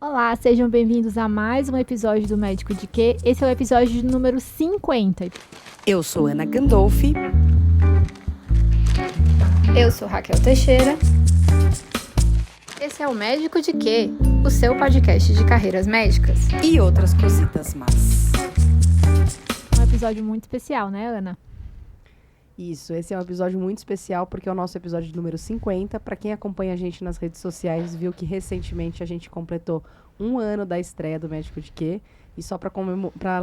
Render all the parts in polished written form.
Olá, sejam bem-vindos a mais um episódio do Médico de Quê? Esse é o episódio número 50. Eu sou Ana Gandolfi. Eu sou Raquel Teixeira. Esse é o Médico de Quê? O seu podcast de carreiras médicas. E outras cositas más. Um episódio muito especial, né, Ana? Isso, esse é um episódio muito especial porque é o nosso episódio número 50. Para quem acompanha a gente nas redes sociais, viu que recentemente a gente completou 1 ano da estreia do Médico de Quê? E só para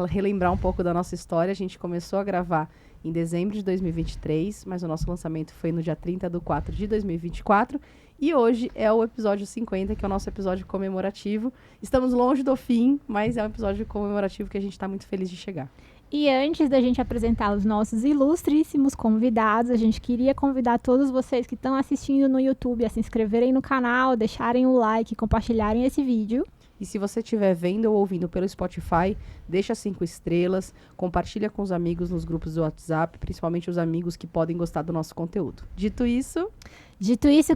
relembrar um pouco da nossa história, a gente começou a gravar em dezembro de 2023, mas o nosso lançamento foi no dia 30/4 de 2024. E hoje é o episódio 50, que é o nosso episódio comemorativo. Estamos longe do fim, mas é um episódio comemorativo que a gente está muito feliz de chegar. E antes da gente apresentar os nossos ilustríssimos convidados, a gente queria convidar todos vocês que estão assistindo no YouTube a se inscreverem no canal, deixarem o like, compartilharem esse vídeo. E se você estiver vendo ou ouvindo pelo Spotify, deixa 5 estrelas, compartilha com os amigos nos grupos do WhatsApp, principalmente os amigos que podem gostar do nosso conteúdo. Dito isso,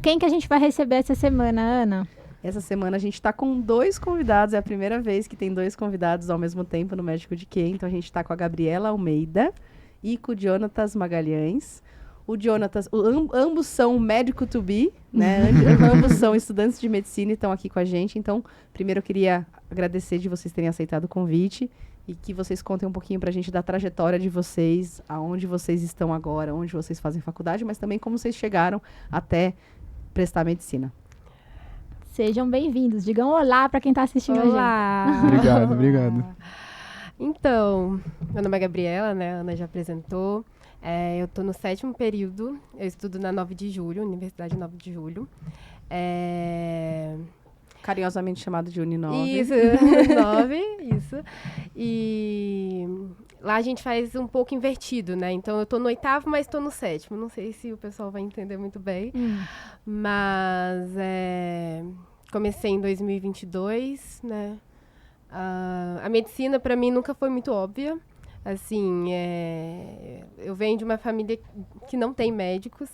quem que a gente vai receber essa semana, Ana? essa semana a gente está com 2 convidados. É a primeira vez que tem 2 convidados ao mesmo tempo no Médico de Quê? Então a gente está com a Gabriela Almeida e com o Jonatas Magalhães. O Jonatas, ambos são médico to be, né? Ambos são estudantes de medicina e estão aqui com a gente. Então, primeiro eu queria agradecer de vocês terem aceitado o convite e que vocês contem um pouquinho pra gente da trajetória de vocês, aonde vocês estão agora, onde vocês fazem faculdade, mas também como vocês chegaram até prestar medicina. Sejam bem-vindos. Digam olá para quem está assistindo Olá. a gente. Obrigado. Então, meu nome é Gabriela, né? A Ana já apresentou. Eu estou no 7º período. Eu estudo na 9 de julho, Universidade 9 de julho. Carinhosamente chamado de Uninove. Isso, 9, isso. E lá a gente faz um pouco invertido, né? Então eu tô no 8º, mas tô no 7º. Não sei se o pessoal vai entender muito bem. Mas comecei em 2022, né? A medicina para mim nunca foi muito óbvia. Assim, eu venho de uma família que não tem médicos.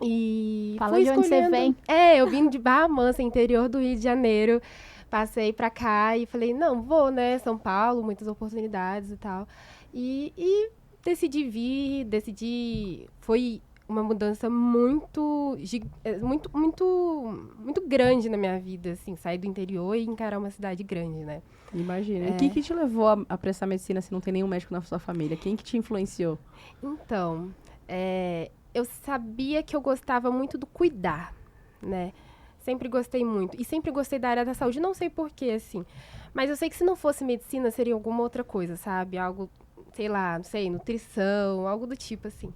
E Fala fui de onde você vem. Eu vim de Barra Mansa, interior do Rio de Janeiro. Passei pra cá e falei, não, vou, né? São Paulo, muitas oportunidades e tal. E decidi vir, foi uma mudança muito grande na minha vida, assim, sair do interior e encarar uma cidade grande, né? Imagina. E o que te levou a prestar medicina se não tem nenhum médico na sua família? Quem que te influenciou? Então, eu sabia que eu gostava muito do cuidar, né? Sempre gostei muito. E sempre gostei da área da saúde. Não sei porquê, assim. Mas eu sei que se não fosse medicina, seria alguma outra coisa, sabe? Algo, sei lá, não sei, nutrição, algo do tipo, assim.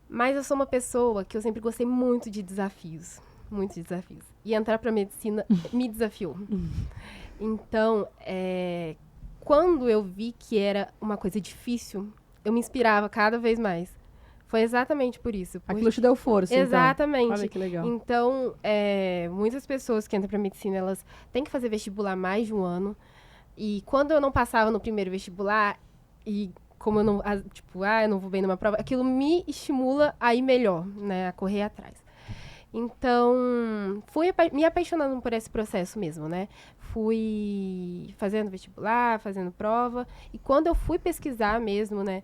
Mas eu sou uma pessoa que eu sempre gostei muito de desafios. Muitos desafios. E entrar pra medicina me desafiou. Então, quando eu vi que era uma coisa difícil, eu me inspirava cada vez mais. Foi exatamente por isso. Aquilo te deu força, Exatamente. Então. Olha que legal. Então, muitas pessoas que entram para medicina, elas têm que fazer vestibular mais de 1 ano. E quando eu não passava no primeiro vestibular, e como eu não, eu não vou bem numa prova, aquilo me estimula a ir melhor, né? A correr atrás. Então, fui me apaixonando por esse processo mesmo, né? Fui fazendo vestibular, fazendo prova. E quando eu fui pesquisar mesmo, né,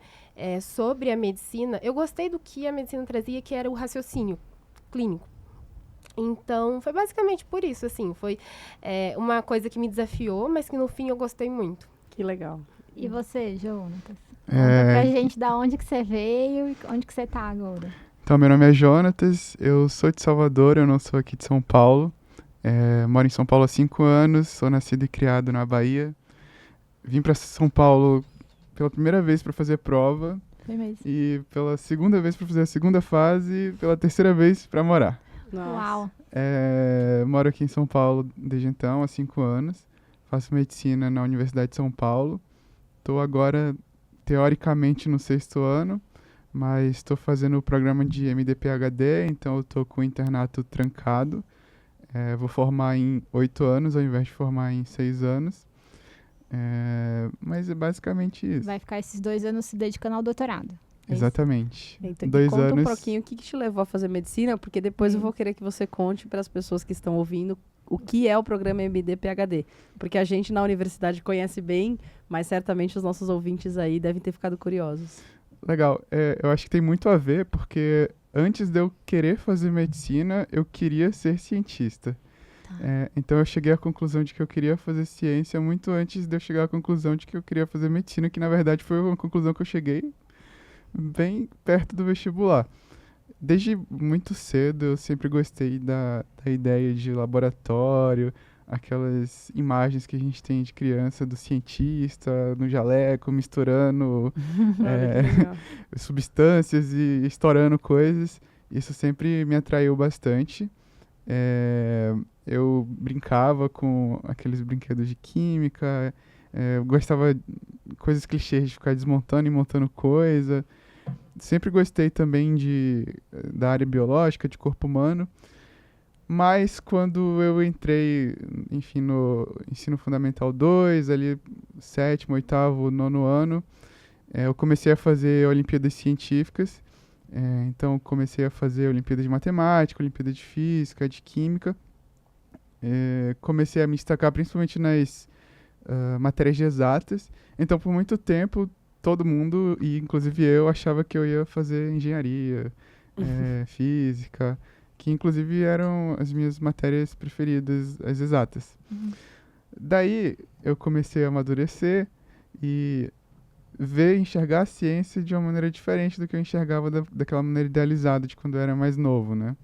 sobre a medicina, eu gostei do que a medicina trazia, que era o raciocínio clínico. Então, foi basicamente por isso, assim. Foi uma coisa que me desafiou, mas que no fim eu gostei muito. Que legal. E você, Jonatas? Conta pra gente da onde que você veio e onde que você tá agora. Então, meu nome é Jonatas, eu sou de Salvador, eu não sou aqui de São Paulo. Moro em São Paulo há 5 anos, sou nascido e criado na Bahia. Vim para São Paulo pela primeira vez para fazer prova. Foi mesmo. E pela segunda vez para fazer a segunda fase e pela terceira vez para morar. Nossa. Uau. Moro aqui em São Paulo desde então, há 5 anos. Faço medicina na Universidade de São Paulo. Estou agora, teoricamente, no 6º ano, mas estou fazendo o programa de MD-PhD, então eu estou com o internato trancado. Vou formar em 8 anos, ao invés de formar em 6 anos. Mas é basicamente isso. Vai ficar esses 2 anos se dedicando ao doutorado. Exatamente. Então, 2 conta anos. um pouquinho o que te levou a fazer medicina, porque depois eu vou querer que você conte para as pessoas que estão ouvindo o que é o programa MD-PhD. Porque a gente na universidade conhece bem, mas certamente os nossos ouvintes aí devem ter ficado curiosos. Legal. Eu acho que tem muito a ver, porque antes de eu querer fazer medicina, eu queria ser cientista. Então eu cheguei à conclusão de que eu queria fazer ciência muito antes de eu chegar à conclusão de que eu queria fazer medicina, que na verdade foi uma conclusão que eu cheguei bem perto do vestibular. Desde muito cedo eu sempre gostei da ideia de laboratório, aquelas imagens que a gente tem de criança do cientista no jaleco, misturando Olha que legal. substâncias e estourando coisas. Isso sempre me atraiu bastante. Eu brincava com aqueles brinquedos de química, eu gostava de coisas clichês, de ficar desmontando e montando coisa. Sempre gostei também da área biológica, de corpo humano. Mas quando eu entrei, enfim, no ensino fundamental 2, ali 7º, 8º, 9º ano, eu comecei a fazer Olimpíadas Científicas. Então comecei a fazer Olimpíada de Matemática, Olimpíada de Física, de Química. Comecei a me destacar principalmente nas matérias de exatas. Então por muito tempo todo mundo, e inclusive eu, achava que eu ia fazer engenharia, física, que inclusive eram as minhas matérias preferidas, as exatas. Daí eu comecei a amadurecer e enxergar a ciência de uma maneira diferente do que eu enxergava daquela maneira idealizada de quando eu era mais novo, né?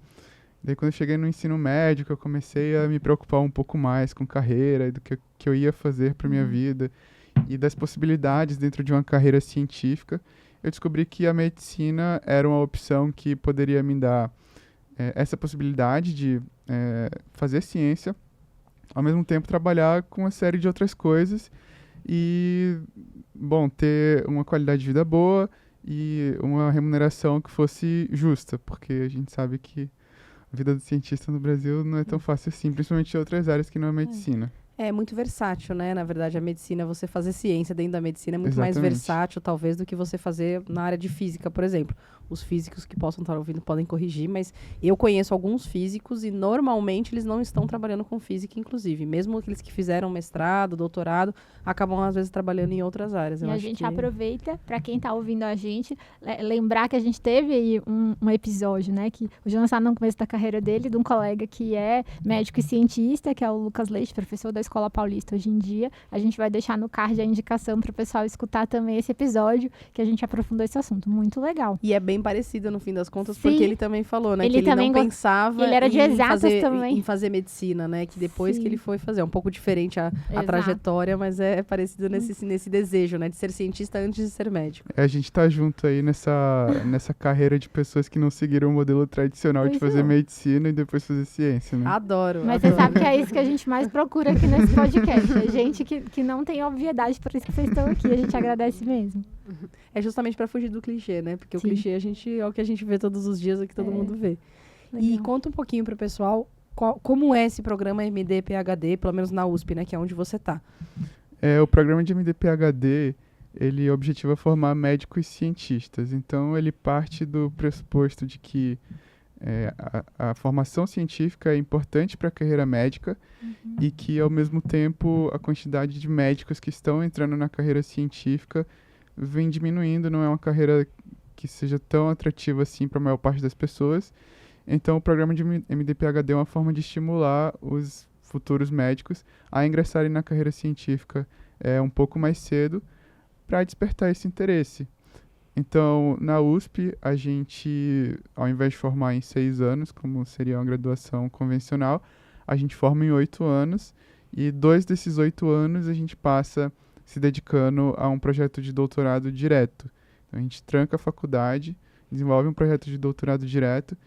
Daí quando eu cheguei no ensino médio, eu comecei a me preocupar um pouco mais com carreira e do que eu ia fazer para minha vida e das possibilidades dentro de uma carreira científica. Eu descobri que a medicina era uma opção que poderia me dar essa possibilidade de fazer ciência, ao mesmo tempo trabalhar com uma série de outras coisas e, bom, ter uma qualidade de vida boa e uma remuneração que fosse justa, porque a gente sabe que a vida do cientista no Brasil não é tão fácil assim, principalmente em outras áreas que não é medicina. É muito versátil, né? Na verdade, a medicina, você fazer ciência dentro da medicina é muito mais Exatamente. versátil, talvez, do que você fazer na área de física, por exemplo. Os físicos que possam estar ouvindo podem corrigir, mas eu conheço alguns físicos e normalmente eles não estão trabalhando com física, inclusive. Mesmo aqueles que fizeram mestrado, doutorado, acabam às vezes trabalhando em outras áreas. E Eu a acho gente que... aproveita, para quem está ouvindo a gente, lembrar que a gente teve aí um episódio, né? Que o Jonas está no começo da carreira dele, de um colega que é médico e cientista, que é o Lucas Leite, professor da Escola Paulista hoje em dia. A gente vai deixar no card a indicação para o pessoal escutar também esse episódio, que a gente aprofundou esse assunto. Muito legal. E é bem parecido, no fim das contas, Sim. porque ele também falou, né? Ele que ele também não pensava ele era de exatas fazer, também. em fazer medicina, né? Que depois Sim. que ele foi fazer. É um pouco diferente a Exato. trajetória, mas é parecido nesse desejo, né? De ser cientista antes de ser médico. A gente tá junto aí nessa carreira de pessoas que não seguiram o modelo tradicional de Pois fazer é. medicina e depois fazer ciência, né? Adoro. Mas você adoro. sabe que é isso que a gente mais procura aqui nesse podcast. É gente que não tem obviedade, por isso que vocês estão aqui. A gente agradece mesmo. É justamente para fugir do clichê, né? Porque Sim. o clichê é o que a gente vê todos os dias, é o que todo mundo vê. E Legal. conta um pouquinho pro pessoal como é esse programa MD-PhD, pelo menos na USP, né? Que é onde você tá. O programa de MD-PhD, ele objetiva formar médicos cientistas. Então, ele parte do pressuposto de que a formação científica é importante para a carreira médica e que, ao mesmo tempo, a quantidade de médicos que estão entrando na carreira científica vem diminuindo. Não é uma carreira que seja tão atrativa assim para a maior parte das pessoas. Então, o programa de MD-PhD é uma forma de estimular os futuros médicos a ingressarem na carreira científica um pouco mais cedo para despertar esse interesse. Então, na USP, a gente, ao invés de formar em 6 anos, como seria uma graduação convencional, a gente forma em 8 anos e 2 desses 8 anos a gente passa se dedicando a um projeto de doutorado direto. Então, a gente tranca a faculdade, desenvolve um projeto de doutorado direto,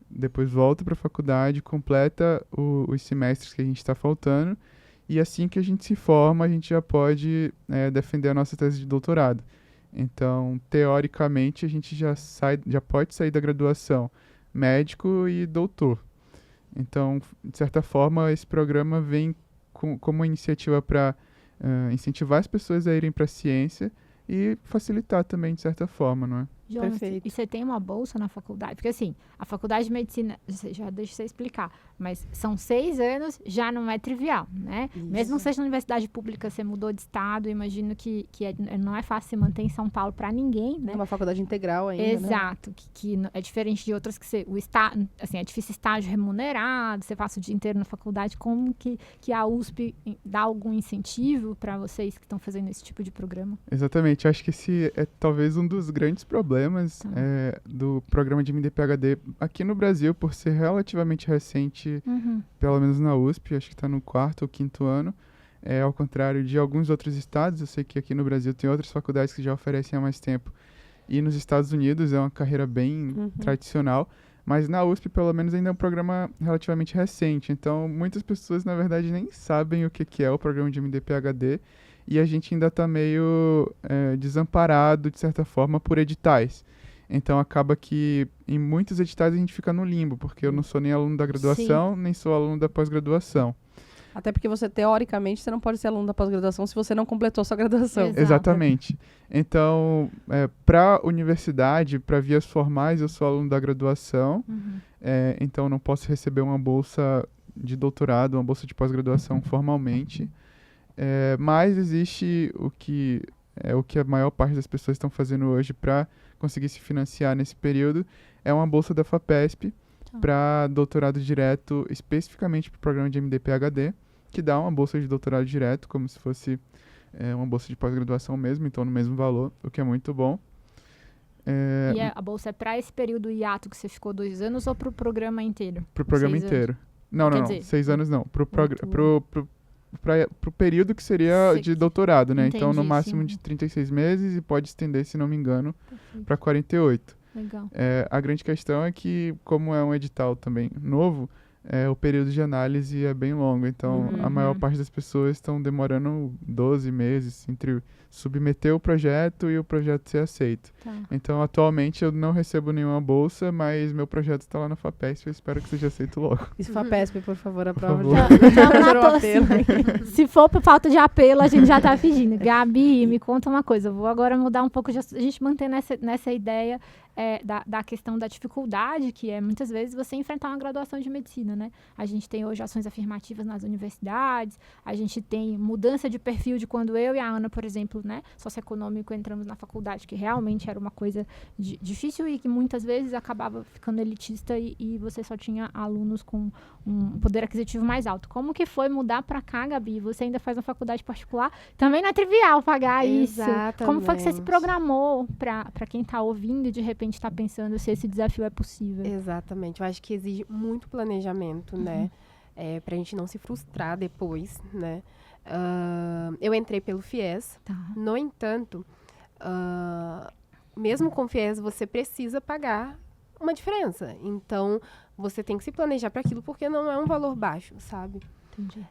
depois volta para a faculdade, completa os semestres que a gente está faltando, e assim que a gente se forma, a gente já pode defender a nossa tese de doutorado. Então, teoricamente, a gente já pode sair da graduação médico e doutor. Então, de certa forma, esse programa vem como uma iniciativa para incentivar as pessoas a irem para a ciência e facilitar também, de certa forma, não é? Jonas, Perfeito. e você tem uma bolsa na faculdade? Porque assim, a faculdade de medicina, já deixa você explicar, mas são 6 anos, já não é trivial, né? Mesmo que seja na universidade pública, você mudou de estado, imagino que não é fácil se manter em São Paulo para ninguém, né? É uma faculdade integral ainda, né? Exato, que é diferente de outras que é difícil estágio remunerado, você passa o dia inteiro na faculdade, como que a USP dá algum incentivo para vocês que estão fazendo esse tipo de programa? Exatamente, acho que esse é talvez um dos grandes problemas do programa de MD-PhD aqui no Brasil, por ser relativamente recente, pelo menos na USP, acho que está no 4º ou 5º ano, ao contrário de alguns outros estados. Eu sei que aqui no Brasil tem outras faculdades que já oferecem há mais tempo, e nos Estados Unidos é uma carreira bem tradicional, mas na USP, pelo menos, ainda é um programa relativamente recente, então muitas pessoas, na verdade, nem sabem o que é o programa de MD-PhD, e a gente ainda está meio desamparado, de certa forma, por editais. Então, acaba que em muitos editais a gente fica no limbo, porque eu não sou nem aluno da graduação, nem sou aluno da pós-graduação. Até porque você, teoricamente, você não pode ser aluno da pós-graduação se você não completou sua graduação. Exato. Exatamente. Então, para universidade, para vias formais, eu sou aluno da graduação, então não posso receber uma bolsa de doutorado, uma bolsa de pós-graduação formalmente. Mas existe o que a maior parte das pessoas estão fazendo hoje para conseguir se financiar nesse período, é uma bolsa da FAPESP para doutorado direto, especificamente para o programa de MD-PhD, que dá uma bolsa de doutorado direto, como se fosse uma bolsa de pós-graduação mesmo, então no mesmo valor, o que é muito bom. E a bolsa é para esse período hiato que você ficou 2 anos ou para o programa inteiro? Para o programa 6 inteiro. Não, Quer não, dizer, 6 anos não. Para muito- o período que seria Sei de que- doutorado, né? Então, no entendi, máximo sim. de 36 meses e pode estender, se não me engano, para 48. Legal. A grande questão é que, como é um edital também novo, o período de análise é bem longo. Então, a maior parte das pessoas estão demorando 12 meses entre submeter o projeto e o projeto ser aceito. Tá. Então, atualmente, eu não recebo nenhuma bolsa, mas meu projeto está lá na FAPESP e eu espero que seja aceito logo. Isso, FAPESP, por favor, a prova favor. de Matou, assim. Se for por falta de apelo, a gente já tá pedindo. Gabi, me conta uma coisa. Eu vou agora mudar um pouco, a gente manter nessa ideia da questão da dificuldade, que é muitas vezes você enfrentar uma graduação de medicina, né? A gente tem hoje ações afirmativas nas universidades, a gente tem mudança de perfil de quando eu e a Ana, por exemplo, né, socioeconômico, entramos na faculdade, que realmente era uma coisa difícil e que muitas vezes acabava ficando elitista e você só tinha alunos com um poder aquisitivo mais alto. Como que foi mudar para cá, Gabi? Você ainda faz uma faculdade particular? Também não é trivial pagar isso. Como foi que você se programou para quem está ouvindo e de repente está pensando se esse desafio é possível? Exatamente. Eu acho que exige muito planejamento, né? Pra gente não se frustrar depois, né? Eu entrei pelo FIES. Tá. No entanto, mesmo com o FIES, você precisa pagar uma diferença. Então, você tem que se planejar para aquilo, porque não é um valor baixo, sabe? Entendi.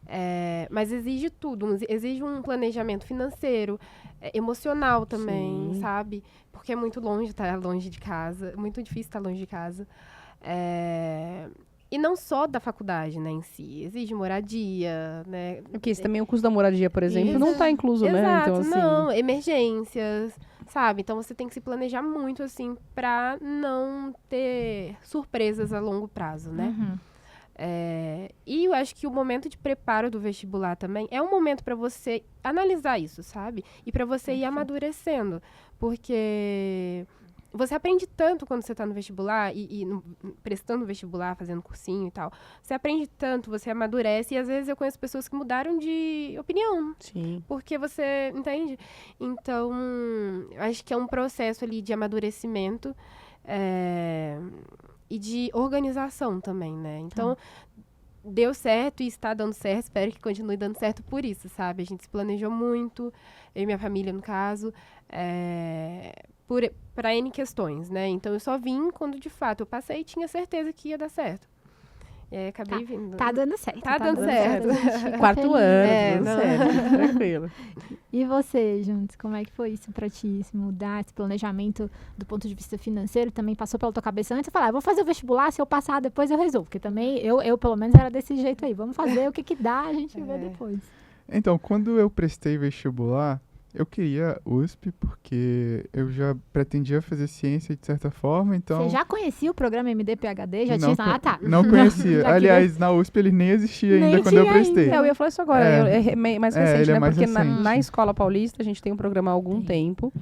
Mas exige tudo. Exige um planejamento financeiro, emocional também, Sim. sabe? Porque é muito longe estar longe de casa. Muito difícil estar longe de casa. E não só da faculdade, né, em si. Exige moradia, né? Porque isso também, o custo da moradia, por exemplo, Isso. não está incluso, né? Exato, Então, assim, não. Emergências, sabe? Então, você tem que se planejar muito, assim, pra não ter surpresas a longo prazo, né? Uhum. E eu acho que o momento de preparo do vestibular também é um momento para você analisar isso, sabe? E para você ir amadurecendo. Porque você aprende tanto quando você está no vestibular prestando vestibular, fazendo cursinho e tal. Você aprende tanto, você amadurece. E às vezes eu conheço pessoas que mudaram de opinião. sim. Porque você, entende? Então, eu acho que é um processo ali de amadurecimento e de organização também, né? Então, deu certo e está dando certo. Espero que continue dando certo por isso, sabe? A gente se planejou muito, eu e minha família, no caso, para N questões, né? Então, eu só vim quando, de fato, eu passei e tinha certeza que ia dar certo. E aí, acabei vindo. Tá dando certo. Tá dando certo. A gente fica 4º feliz. ano, tudo não. certo, tranquilo. E você, Juntos, como é que foi isso pra ti? Se mudar, esse planejamento do ponto de vista financeiro também passou pela tua cabeça antes? Você falou, vou fazer o vestibular, se eu passar depois eu resolvo. Porque também, eu pelo menos era desse jeito aí. Vamos fazer o que dá, a gente vê depois. Então, quando eu prestei vestibular, Eu queria USP porque eu já pretendia fazer ciência de certa forma, então... Você já conhecia o programa MD-PhD? Já Não tinha... Ah, tá. Não conhecia. Já Aliás, na USP ele nem existia Nem ainda quando eu tinha prestei. ainda. Eu ia falar isso agora, é mais recente, ele é né? mais Porque recente. na Escola Paulista a gente tem um programa há algum tempo.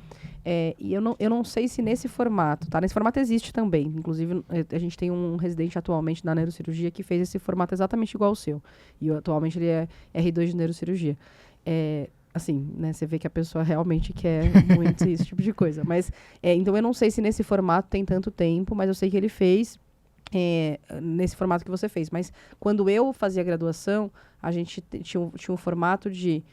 E eu não sei se nesse formato, tá? Nesse formato existe também. Inclusive, a gente tem um residente atualmente na neurocirurgia que fez esse formato exatamente igual ao seu. E atualmente ele é R2 de neurocirurgia. Assim, né? Você vê que a pessoa realmente quer muito esse tipo de coisa. Mas, então eu não sei se nesse formato tem tanto tempo, mas eu sei que ele fez nesse formato que você fez. Mas quando eu fazia graduação, a gente tinha um formato de...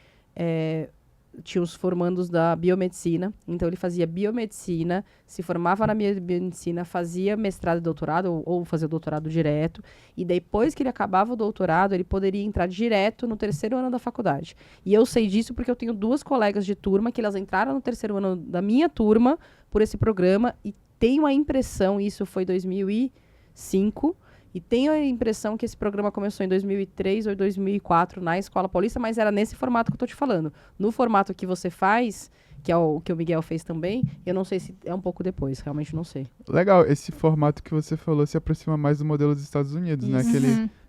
tinha os formandos da biomedicina, então ele fazia biomedicina, se formava na biomedicina, fazia mestrado e doutorado, ou fazia o doutorado direto, e depois que ele acabava o doutorado, ele poderia entrar direto no terceiro ano da faculdade. E eu sei disso porque eu tenho 2 colegas de turma que elas entraram no terceiro ano da minha turma por esse programa, e tenho a impressão, isso foi 2005, e tenho a impressão que esse programa começou em 2003 ou 2004 na Escola Paulista, mas era nesse formato que eu tô te falando. No formato que você faz, que é o que o Miguel fez também, eu não sei se é um pouco depois, realmente não sei. Legal, esse formato que você falou se aproxima mais do modelo dos Estados Unidos, né? Que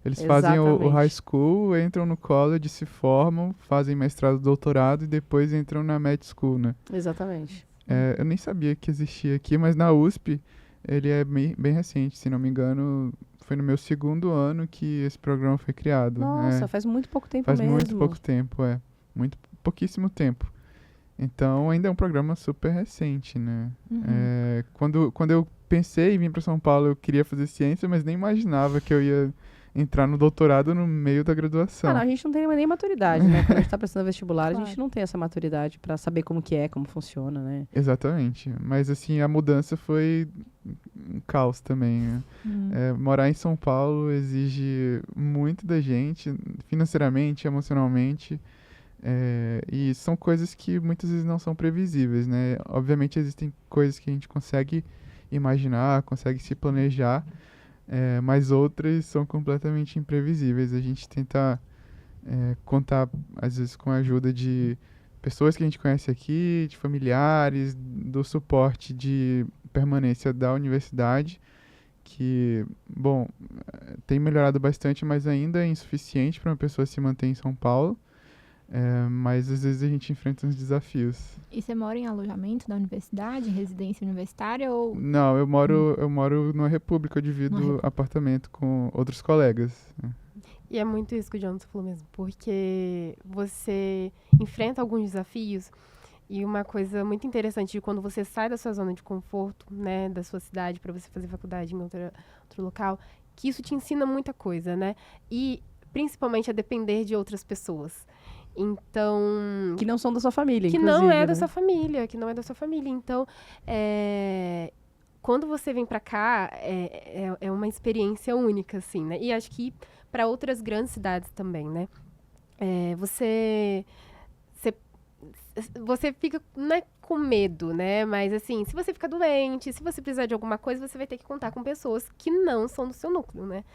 eles fazem o high school, entram no college, se formam, fazem mestrado, doutorado e depois entram na med school, né? Exatamente. Eu nem sabia que existia aqui, mas na USP ele é bem recente, se não me engano... Foi no meu 2º ano que esse programa foi criado. Nossa, faz muito pouco tempo faz mesmo. Muito pouco tempo, Muito pouquíssimo tempo. Então, ainda é um programa super recente, né? Quando eu pensei em vir para São Paulo, eu queria fazer ciência, mas nem imaginava que eu ia entrar no doutorado no meio da graduação. Não, a gente não tem nem maturidade, né? Quando a gente tá prestando vestibular, a gente não tem essa maturidade para saber como que é, como funciona, né? Exatamente. Mas, assim, a mudança foi um caos também, né? Morar em São Paulo exige muito da gente, financeiramente, emocionalmente, e são coisas que muitas vezes não são previsíveis, né? Obviamente existem coisas que a gente consegue imaginar, consegue se planejar, mas outras são completamente imprevisíveis. A gente tenta contar, às vezes, com a ajuda de pessoas que a gente conhece aqui, de familiares, do suporte de permanência da universidade, que, bom, tem melhorado bastante, mas ainda é insuficiente para uma pessoa se manter em São Paulo. Mas às vezes a gente enfrenta uns desafios. E você mora em alojamento da universidade, em residência universitária ou... Não, eu moro numa república, eu divido apartamento com outros colegas. E é muito isso que o Jonathan falou mesmo, porque você enfrenta alguns desafios e uma coisa muito interessante de quando você sai da sua zona de conforto, né, da sua cidade para você fazer faculdade em outro local, que isso te ensina muita coisa, né? E principalmente a depender de outras pessoas. Então... Que não são da sua família, que inclusive, não é né? da sua família, que não é da sua família. Então, quando você vem pra cá, é uma experiência única, assim, né? E acho que para outras grandes cidades também, né? Você fica, não é com medo, né? Mas, assim, se você fica doente, se você precisar de alguma coisa, você vai ter que contar com pessoas que não são do seu núcleo, né?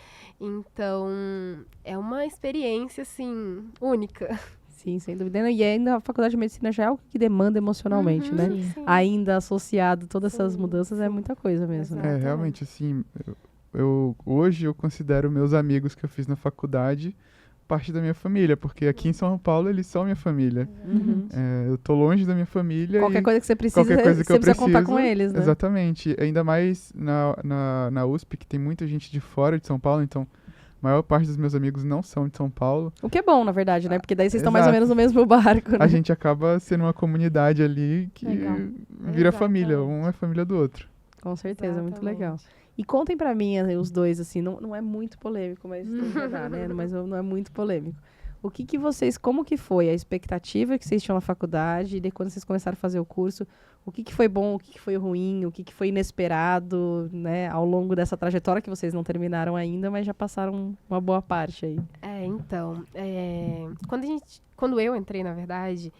Então, é uma experiência, assim, única. Sim, sem dúvida. E ainda a faculdade de medicina já é algo que demanda emocionalmente, né? Sim. Ainda associado todas essas mudanças é muita coisa mesmo, né? Exatamente. Realmente, assim, hoje eu considero meus amigos que eu fiz na faculdade parte da minha família, porque aqui em São Paulo eles são minha família. Eu tô longe da minha família. Qualquer coisa que você precisa, qualquer coisa que você eu precisa contar preciso, com eles, né? Exatamente. Ainda mais na USP, que tem muita gente de fora de São Paulo, então a maior parte dos meus amigos não são de São Paulo. O que é bom, na verdade, né? Porque daí vocês estão Exato. mais ou menos no mesmo barco, né? A gente acaba sendo uma comunidade ali que Legal. vira família, Exatamente. um é família do outro. Com certeza, muito Exatamente. legal. E contem pra mim, os dois, assim, não é muito polêmico, mas tem que dar, né? Mas não é muito polêmico. Como que foi a expectativa que vocês tinham na faculdade e de quando vocês começaram a fazer o curso? O que foi bom, o que foi ruim, o que foi inesperado, né? Ao longo dessa trajetória que vocês não terminaram ainda, mas já passaram uma boa parte aí. Então, quando eu entrei, na verdade,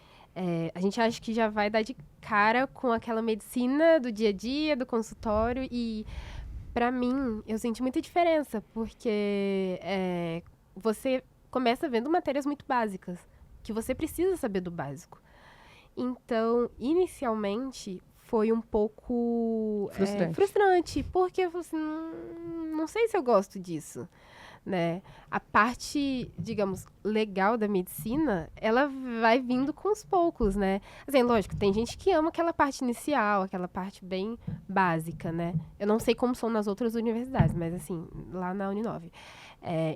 a gente acha que já vai dar de cara com aquela medicina do dia a dia, do consultório, e pra mim, eu senti muita diferença, porque você começa vendo matérias muito básicas, que você precisa saber do básico. Então, inicialmente, foi um pouco Frustrante. porque eu falei assim, não sei se eu gosto disso, né? A parte, digamos, legal da medicina, ela vai vindo com os poucos, né? Assim, lógico, tem gente que ama aquela parte inicial, aquela parte bem básica, né? Eu não sei como são nas outras universidades, mas assim, lá na Uninove.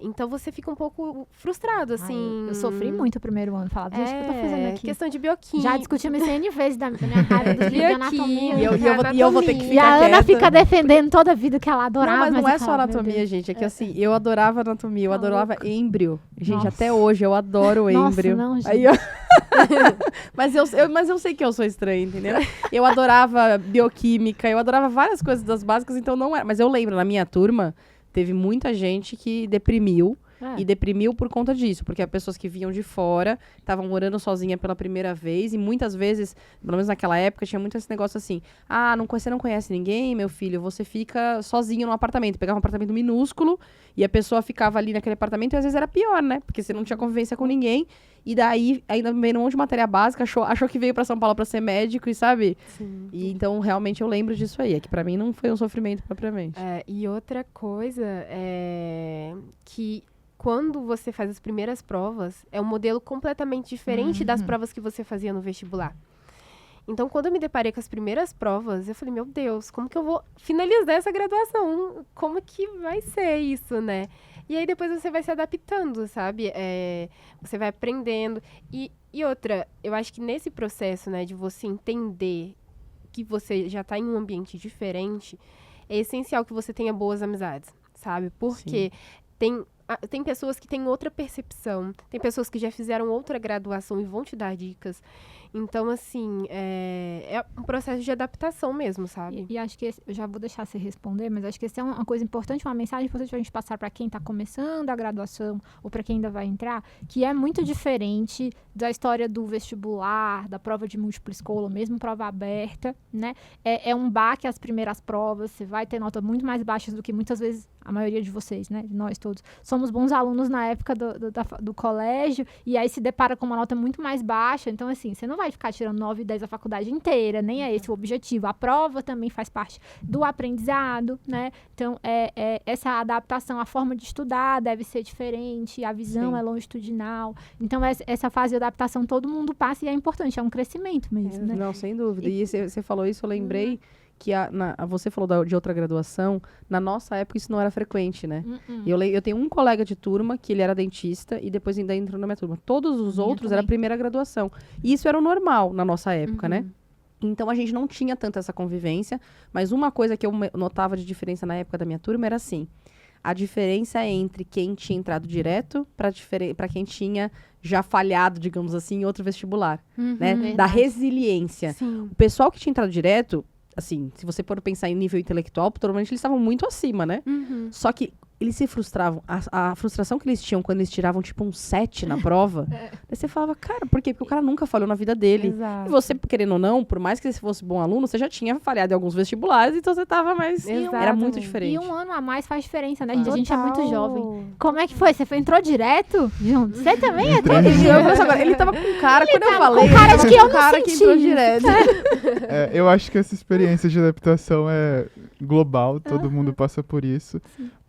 Então você fica um pouco frustrado, assim. Eu sofri muito o primeiro ano, falava, gente, o que eu tô fazendo aqui? Questão de bioquímica. Já discutimos isso N vezes da minha raiva dos livros de anatomia. E eu vou ter que E ficar a Ana quieta. fica defendendo toda a vida que ela adorava. Não, mas não eu é só falava, meu anatomia, Deus. gente. É que assim, eu adorava anatomia, eu Tá adorava êmbrio. Gente, Nossa. até hoje eu adoro Nossa, êmbrio. não, gente. Aí, mas eu sei que eu sou estranha, entendeu? Eu adorava bioquímica, eu adorava várias coisas das básicas, então não era. Mas eu lembro, na minha turma, teve muita gente que deprimiu. E deprimiu por conta disso, porque as pessoas que vinham de fora estavam morando sozinha pela primeira vez e muitas vezes, pelo menos naquela época, tinha muito esse negócio assim, você não conhece ninguém, meu filho, você fica sozinho num apartamento. Pegava um apartamento minúsculo e a pessoa ficava ali naquele apartamento e às vezes era pior, né? Porque você não tinha convivência com ninguém e daí ainda veio um monte de matéria básica, achou que veio pra São Paulo pra ser médico e sabe? Sim. E então realmente eu lembro disso aí, é que pra mim não foi um sofrimento propriamente. E outra coisa é que quando você faz as primeiras provas, é um modelo completamente diferente das provas que você fazia no vestibular. Então, quando eu me deparei com as primeiras provas, eu falei, meu Deus, como que eu vou finalizar essa graduação? Como que vai ser isso, né? E aí, depois você vai se adaptando, sabe? Você vai aprendendo. E outra, eu acho que nesse processo, né, de você entender que você já está em um ambiente diferente, é essencial que você tenha boas amizades, sabe? Porque tem pessoas que têm outra percepção, tem pessoas que já fizeram outra graduação e vão te dar dicas. Então, assim, é um processo de adaptação mesmo, sabe? E acho que eu já vou deixar você responder, mas acho que essa é uma coisa importante, uma mensagem importante pra gente passar para quem está começando a graduação ou para quem ainda vai entrar, que é muito diferente da história do vestibular, da prova de múltipla escolha, ou mesmo prova aberta, né? É um baque as primeiras provas, você vai ter nota muito mais baixas do que muitas vezes a maioria de vocês, né? De nós todos. Somos bons alunos na época do colégio e aí se depara com uma nota muito mais baixa. Então, assim, você não vai ficar tirando 9 e 10 a faculdade inteira, nem é esse o objetivo. A prova também faz parte do aprendizado, né? Então, essa adaptação, a forma de estudar deve ser diferente, a visão é longitudinal. Então, essa fase de adaptação todo mundo passa e é importante, é um crescimento mesmo, né? Não, sem dúvida. E você falou isso, eu lembrei que você falou de outra graduação, na nossa época isso não era frequente, né? Eu tenho um colega de turma que ele era dentista e depois ainda entrou na minha turma. Todos os outros era a primeira graduação. E isso era o normal na nossa época, né? Então a gente não tinha tanta essa convivência, mas uma coisa que eu notava de diferença na época da minha turma era assim, a diferença entre quem tinha entrado direto para quem tinha já falhado, digamos assim, em outro vestibular, né? Verdade. Da resiliência. Sim. O pessoal que tinha entrado direto, assim, se você for pensar em nível intelectual, provavelmente eles estavam muito acima, né? Só que eles se frustravam. A frustração que eles tinham quando eles tiravam, tipo, um 7 na prova, daí você falava, cara, por quê? Porque o cara nunca falhou na vida dele. Exato. E você, querendo ou não, por mais que você fosse bom aluno, você já tinha falhado em alguns vestibulares, então você tava mais... Era muito Exatamente. diferente. E um ano a mais faz diferença, né, gente? A gente é muito Total. jovem. Como é que foi? Você entrou direto? Junto? Você também é Entrei. todo Eu dia. penso agora, ele tava com cara, quando eu falei, com cara ele de tava que eu com não cara que senti entrou isso. direto. Eu acho que essa experiência de adaptação é global, todo mundo passa por isso.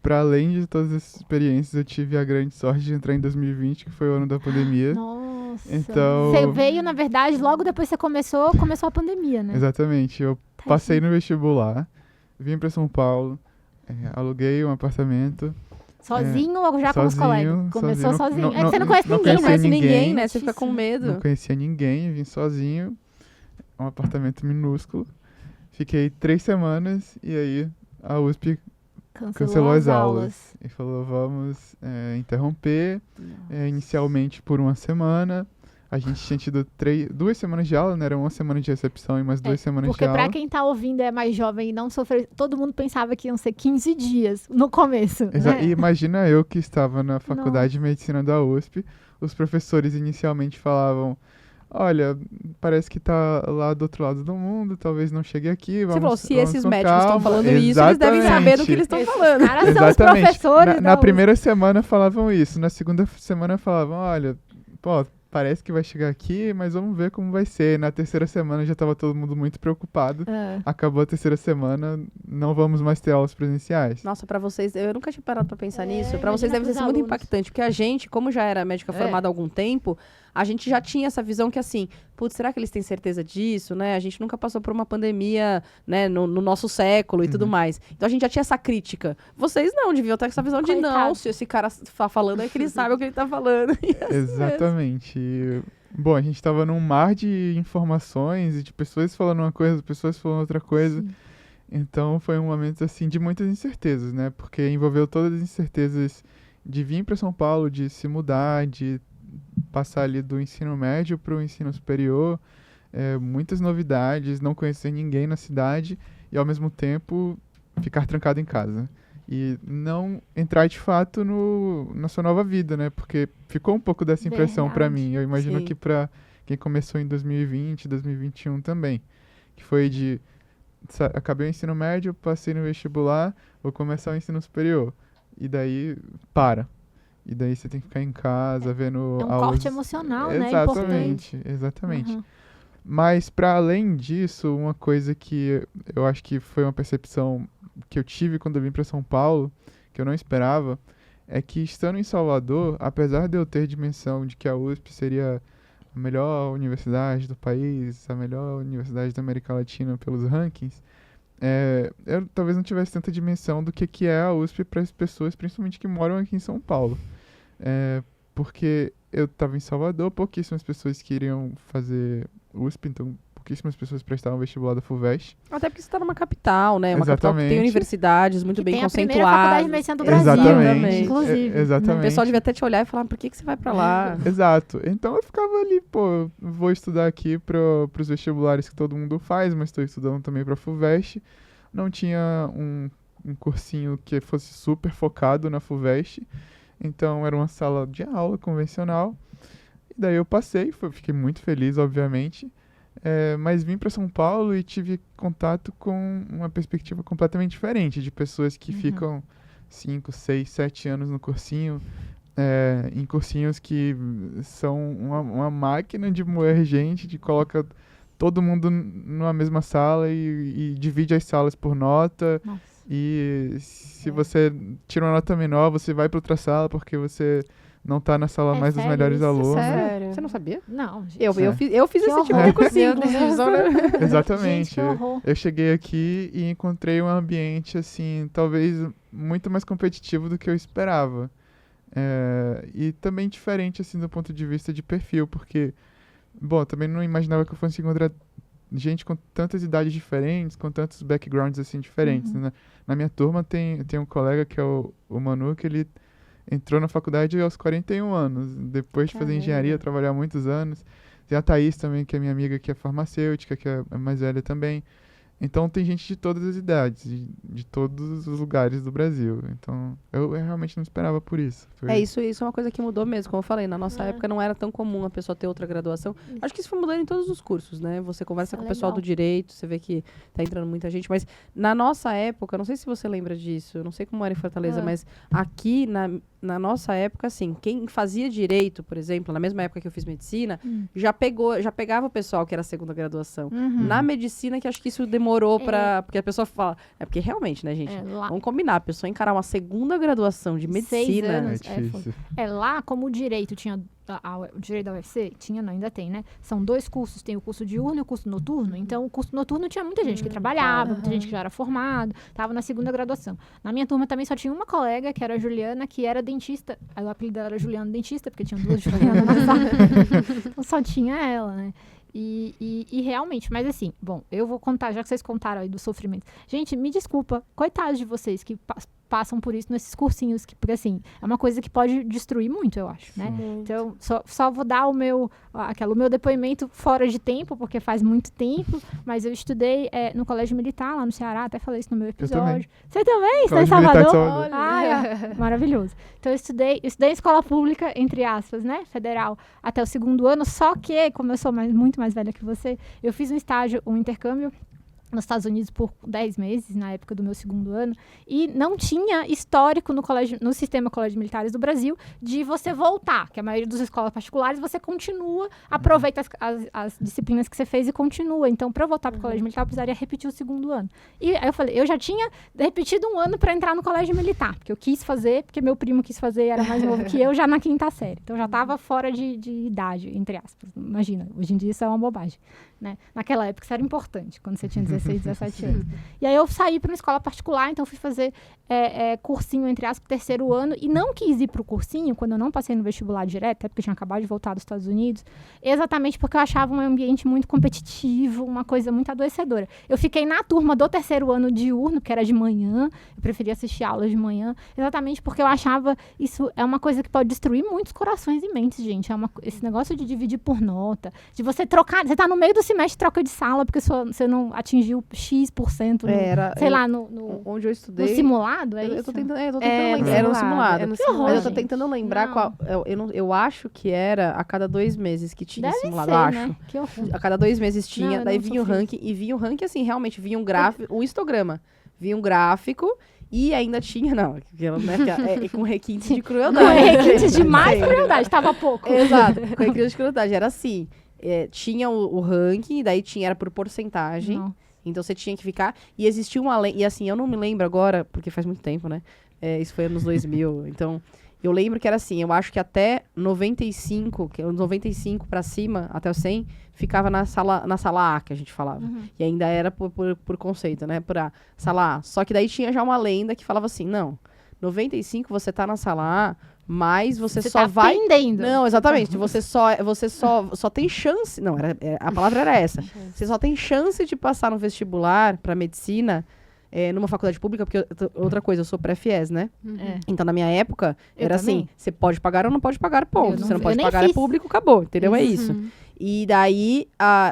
Para além de todas essas experiências, eu tive a grande sorte de entrar em 2020, que foi o ano da pandemia. Nossa. Então- Você veio, na verdade, logo depois que você começou a pandemia, né? Exatamente, eu passei no vestibular, vim para São Paulo, aluguei um apartamento. Sozinho ou já com os sozinho, colegas? Começou sozinho. sozinho. Não- É que você não conhece não ninguém, Não conhecia conhece ninguém, ninguém. né? Você fica com medo. Não conhecia ninguém, vim sozinho, um apartamento minúsculo. Fiquei 3 semanas e aí a USP cancelou as aulas. E falou, vamos interromper, inicialmente por uma semana. A gente tinha tido 2 semanas de aula, né? Era uma semana de recepção e mais 2 semanas Porque de aula. pra quem tá ouvindo é mais jovem e não sofreu, todo mundo pensava que iam ser 15 dias no começo. Né? E imagina eu que estava na faculdade de medicina da USP, os professores inicialmente falavam, olha, parece que tá lá do outro lado do mundo, talvez não chegue aqui, vamos, Você falou, se vamos esses com médicos estão calma. falando isso, eles devem saber do que eles estão falando. Os caras são os Exatamente. professores Na da primeira semana falavam isso, na segunda semana falavam, olha, pô, parece que vai chegar aqui, mas vamos ver como vai ser. Na terceira semana já estava todo mundo muito preocupado. Acabou a terceira semana, não vamos mais ter aulas presenciais. Nossa, pra vocês, eu nunca tinha parado pra pensar nisso. Pra imagina vocês deve ter pros sido muito alunos. impactante, porque a gente, como já era médica formada há algum tempo, a gente já tinha essa visão que assim, putz, será que eles têm certeza disso, né? A gente nunca passou por uma pandemia, né, no nosso século e tudo mais. Então a gente já tinha essa crítica. Vocês não, deviam ter essa visão de não, Coitado. se esse cara tá falando é que ele sabe o que ele tá falando. E assim Exatamente. Bom, a gente estava num mar de informações e de pessoas falando uma coisa, pessoas falando outra coisa. Sim. Então foi um momento assim de muitas incertezas, né? Porque envolveu todas as incertezas de vir para São Paulo, de se mudar, de passar ali do ensino médio para o ensino superior, muitas novidades, não conhecer ninguém na cidade e ao mesmo tempo ficar trancado em casa. E não entrar de fato na sua nova vida, né? Porque ficou um pouco dessa impressão para Verdade. mim. Eu imagino Sim. que para quem começou em 2020, 2021 também. Que foi de... Acabei o ensino médio, passei no vestibular, vou começar o ensino superior. E daí, para. E daí você tem que ficar em casa, vendo É um aulas... corte emocional, né? Importante. Exatamente. Uhum. Mas, para além disso, uma coisa que eu acho que foi uma percepção que eu tive quando eu vim para São Paulo, que eu não esperava, é que estando em Salvador, apesar de eu ter dimensão de que a USP seria a melhor universidade do país, a melhor universidade da América Latina pelos rankings, eu talvez não tivesse tanta dimensão do que é a USP para as pessoas, principalmente que moram aqui em São Paulo. Porque eu estava em Salvador, pouquíssimas pessoas queriam fazer USP, então pouquíssimas pessoas prestavam vestibular da FUVEST. até porque você tá numa capital, né? Uma capital que tem Exatamente. universidades muito Que bem tem a primeira faculdade de conceituadas. medicina do Brasil, Exatamente. inclusive. Exatamente. O pessoal devia até te olhar e falar, por que você vai pra lá? Exato. Então eu ficava ali, pô, vou estudar aqui pros vestibulares que todo mundo faz, mas estou estudando também pra FUVEST. Não tinha um cursinho que fosse super focado na FUVEST, então era uma sala de aula convencional. E daí eu passei, fiquei muito feliz, obviamente, mas vim para São Paulo e tive contato com uma perspectiva completamente diferente, de pessoas que ficam 5, 6, 7 anos no cursinho, em cursinhos que são uma máquina de moer gente, de coloca todo mundo numa mesma sala e divide as salas por nota. Nossa. E se você tira uma nota menor, você vai para outra sala porque você não tá na sala É mais dos sério melhores isso? alunos. Sério? Você não sabia? Não, gente. Eu fiz Que esse tipo horror. de cursinho, Meu Deus. inclusive. só, né? Exatamente. Gente, que horror. Eu cheguei aqui e encontrei um ambiente, assim, talvez muito mais competitivo do que eu esperava. E também diferente, assim, do ponto de vista de perfil, porque, bom, eu também não imaginava que eu fosse encontrar gente com tantas idades diferentes, com tantos backgrounds, assim, diferentes, né? Na minha turma tem um colega que é o Manu, que ele entrou na faculdade aos 41 anos, depois de fazer Caramba. engenharia, trabalhar muitos anos. Tem a Thaís também, que é minha amiga, que é farmacêutica, que é mais velha também. Então tem gente de todas as idades, de todos os lugares do Brasil. Então eu realmente não esperava por isso. Isso é uma coisa que mudou mesmo, como eu falei, na nossa época não era tão comum a pessoa ter outra graduação. Acho que isso foi mudando em todos os cursos, né? Você conversa Isso com é o pessoal legal. do direito, você vê que tá entrando muita gente, mas na nossa época, não sei se você lembra disso, eu não sei como era em Fortaleza, mas aqui na nossa época, assim, quem fazia direito, por exemplo, na mesma época que eu fiz medicina, já pegava o pessoal que era segunda graduação. Na medicina, que acho que isso demorou porque a pessoa fala... porque realmente, né, gente? Lá, Vamos combinar, a pessoa encarar uma segunda graduação de 6 medicina... anos. É difícil. Lá, como o direito tinha... O direito da UFC? Tinha, não, ainda tem, né? São 2 cursos, tem o curso diurno e o curso noturno. Então, o curso noturno tinha muita gente que trabalhava, muita gente que já era formado, estava na segunda graduação. Na minha turma também só tinha uma colega, que era a Juliana, que era dentista. Aí o apelido dela era Juliana Dentista, porque tinha 2 Juliana na sala. Então, só tinha ela, né? E realmente, mas assim, bom, eu vou contar, já que vocês contaram aí do sofrimento. Gente, me desculpa, coitados de vocês que passam por isso nesses cursinhos, porque assim, é uma coisa que pode destruir muito, eu acho, né? Então, só vou dar o meu depoimento fora de tempo, porque faz muito tempo, mas eu estudei no Colégio Militar, lá no Ceará, até falei isso no meu episódio. Você também? Você está em Colégio Militar de Salvador? Salvador. Maravilhoso. Então, eu estudei em escola pública, entre aspas, né? Federal, até o 2º ano, só que, como eu sou muito mais velha que você, eu fiz um estágio, um intercâmbio nos Estados Unidos por 10 meses, na época do meu segundo ano, e não tinha histórico no sistema colégio militares do Brasil de você voltar, que a maioria das escolas particulares você continua, aproveita as disciplinas que você fez e continua. Então, para eu voltar para o colégio militar, eu precisaria repetir o segundo ano. E aí eu falei, eu já tinha repetido um ano para entrar no colégio militar, porque eu quis fazer, porque meu primo quis fazer, era mais novo que eu, já na 5ª série. Então, eu já estava fora de idade, entre aspas. Imagina, hoje em dia isso é uma bobagem. Né? Naquela época isso era importante, quando você tinha 16, 17 anos. E aí eu saí para uma escola particular, então fui fazer cursinho, entre aspas, 3º ano, e não quis ir para o cursinho, quando eu não passei no vestibular direto, até porque eu tinha acabado de voltar dos Estados Unidos, exatamente porque eu achava um ambiente muito competitivo, uma coisa muito adoecedora. Eu fiquei na turma do 3º ano diurno, que era de manhã, eu preferia assistir aulas de manhã, exatamente porque eu achava isso é uma coisa que pode destruir muitos corações e mentes, gente. Esse negócio de dividir por nota, de você trocar, você tá no meio do semestre, troca de sala, porque você não atingiu X%, onde eu estudei. No simulado, é eu isso? tô tentando lembrar. Era no simulado. Mas eu tô tentando lembrar qual. Eu acho que era a cada 2 meses que tinha simulado. Eu acho. Né? Que horror. A cada 2 meses tinha, Não, daí vinha o ranking. E vinha o ranking, assim, realmente, vinha um gráfico, um histograma. Vinha um gráfico. E ainda tinha, com requintes de crueldade. Com requintes de mais crueldade, tava pouco. Exato, com requintes de crueldade. Era assim, tinha o ranking, daí era por porcentagem. Não. Então você tinha que ficar. E existia uma lei. E assim, eu não me lembro agora, porque faz muito tempo, né? Isso foi anos 2000. Então, eu lembro que era assim, eu acho que até 95, que 95 pra cima, até o 100, ficava na sala A, que a gente falava. E ainda era por conceito, né? Por A. Sala A. Só que daí tinha já uma lenda que falava assim, não, 95 você tá na sala A, mas você só tá vai... aprendendo. Não, exatamente. Você só tem chance... Não, a palavra era essa. Você só tem chance de passar no vestibular para medicina numa faculdade pública, porque outra coisa, eu sou pré-FIES, né? Então, na minha época, era assim, você pode pagar ou não pode pagar, ponto. Você não pode pagar, é público, acabou, entendeu? É isso. E daí,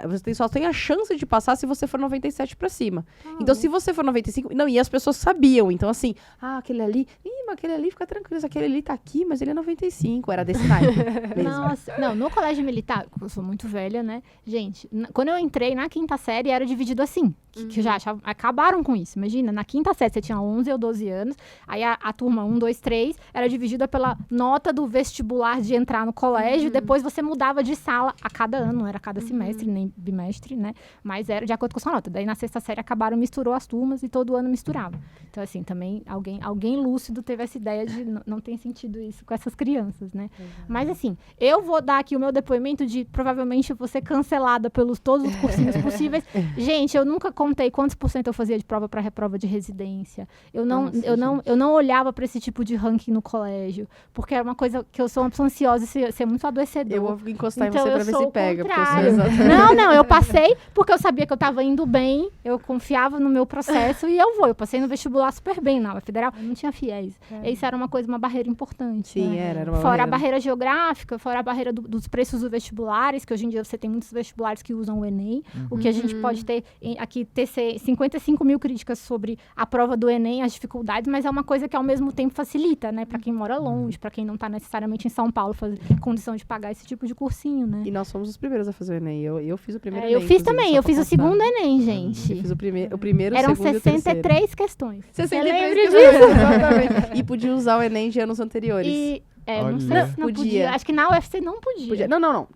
você só tem a chance de passar se você for 97 pra cima. Então, se você for 95... Não, e as pessoas sabiam. Então, assim, aquele ali... mas aquele ali fica tranquilo. Aquele ali tá aqui, mas ele é 95. Era desse naipe mesmo. Nossa, não, no colégio militar, eu sou muito velha, né? Gente, quando eu entrei na 5ª série, era dividido assim. Que já acabaram com isso. Imagina, na 5ª série, você tinha 11 ou 12 anos. Aí a turma 1, 2, 3 era dividida pela nota do vestibular de entrar no colégio. Depois você mudava de sala a cada ano, não era cada semestre, nem bimestre, né? Mas era de acordo com a sua nota. Daí na 6ª série misturou as turmas e todo ano misturava. Então, assim, também alguém lúcido teve essa ideia de não tem sentido isso com essas crianças, né? Mas, assim, eu vou dar aqui o meu depoimento de provavelmente eu vou ser cancelada pelos todos os cursinhos possíveis. Gente, eu nunca contei quantos % eu fazia de prova para reprova de residência. Eu não olhava para esse tipo de ranking no colégio, porque é uma coisa que eu sou uma pessoa ansiosa e ser muito adoecedor. Eu vou encostar então, em você pra ver se pega. Não, eu passei porque eu sabia que eu tava indo bem, eu confiava no meu processo e eu passei no vestibular super bem na federal. Eu não tinha FIES. Isso era uma barreira importante. Sim, né? era uma fora a barreira geográfica, fora a barreira dos preços dos vestibulares, que hoje em dia você tem muitos vestibulares que usam o Enem. O que a gente pode ter aqui, 55 mil críticas sobre a prova do Enem, as dificuldades, mas é uma coisa que ao mesmo tempo facilita, né? Pra quem mora longe, pra quem não tá necessariamente em São Paulo, fazer condição de pagar esse tipo de cursinho, né? E nós fomos os primeiros a fazer o Enem. Eu fiz o primeiro Enem. Eu fiz também, eu fiz o segundo Enem, gente. Eu fiz o primeiro, Eram segundo 63 questões. 63 questões, exatamente. E podia usar o Enem de anos anteriores. Não podia. Acho que na UFC não podia. Não.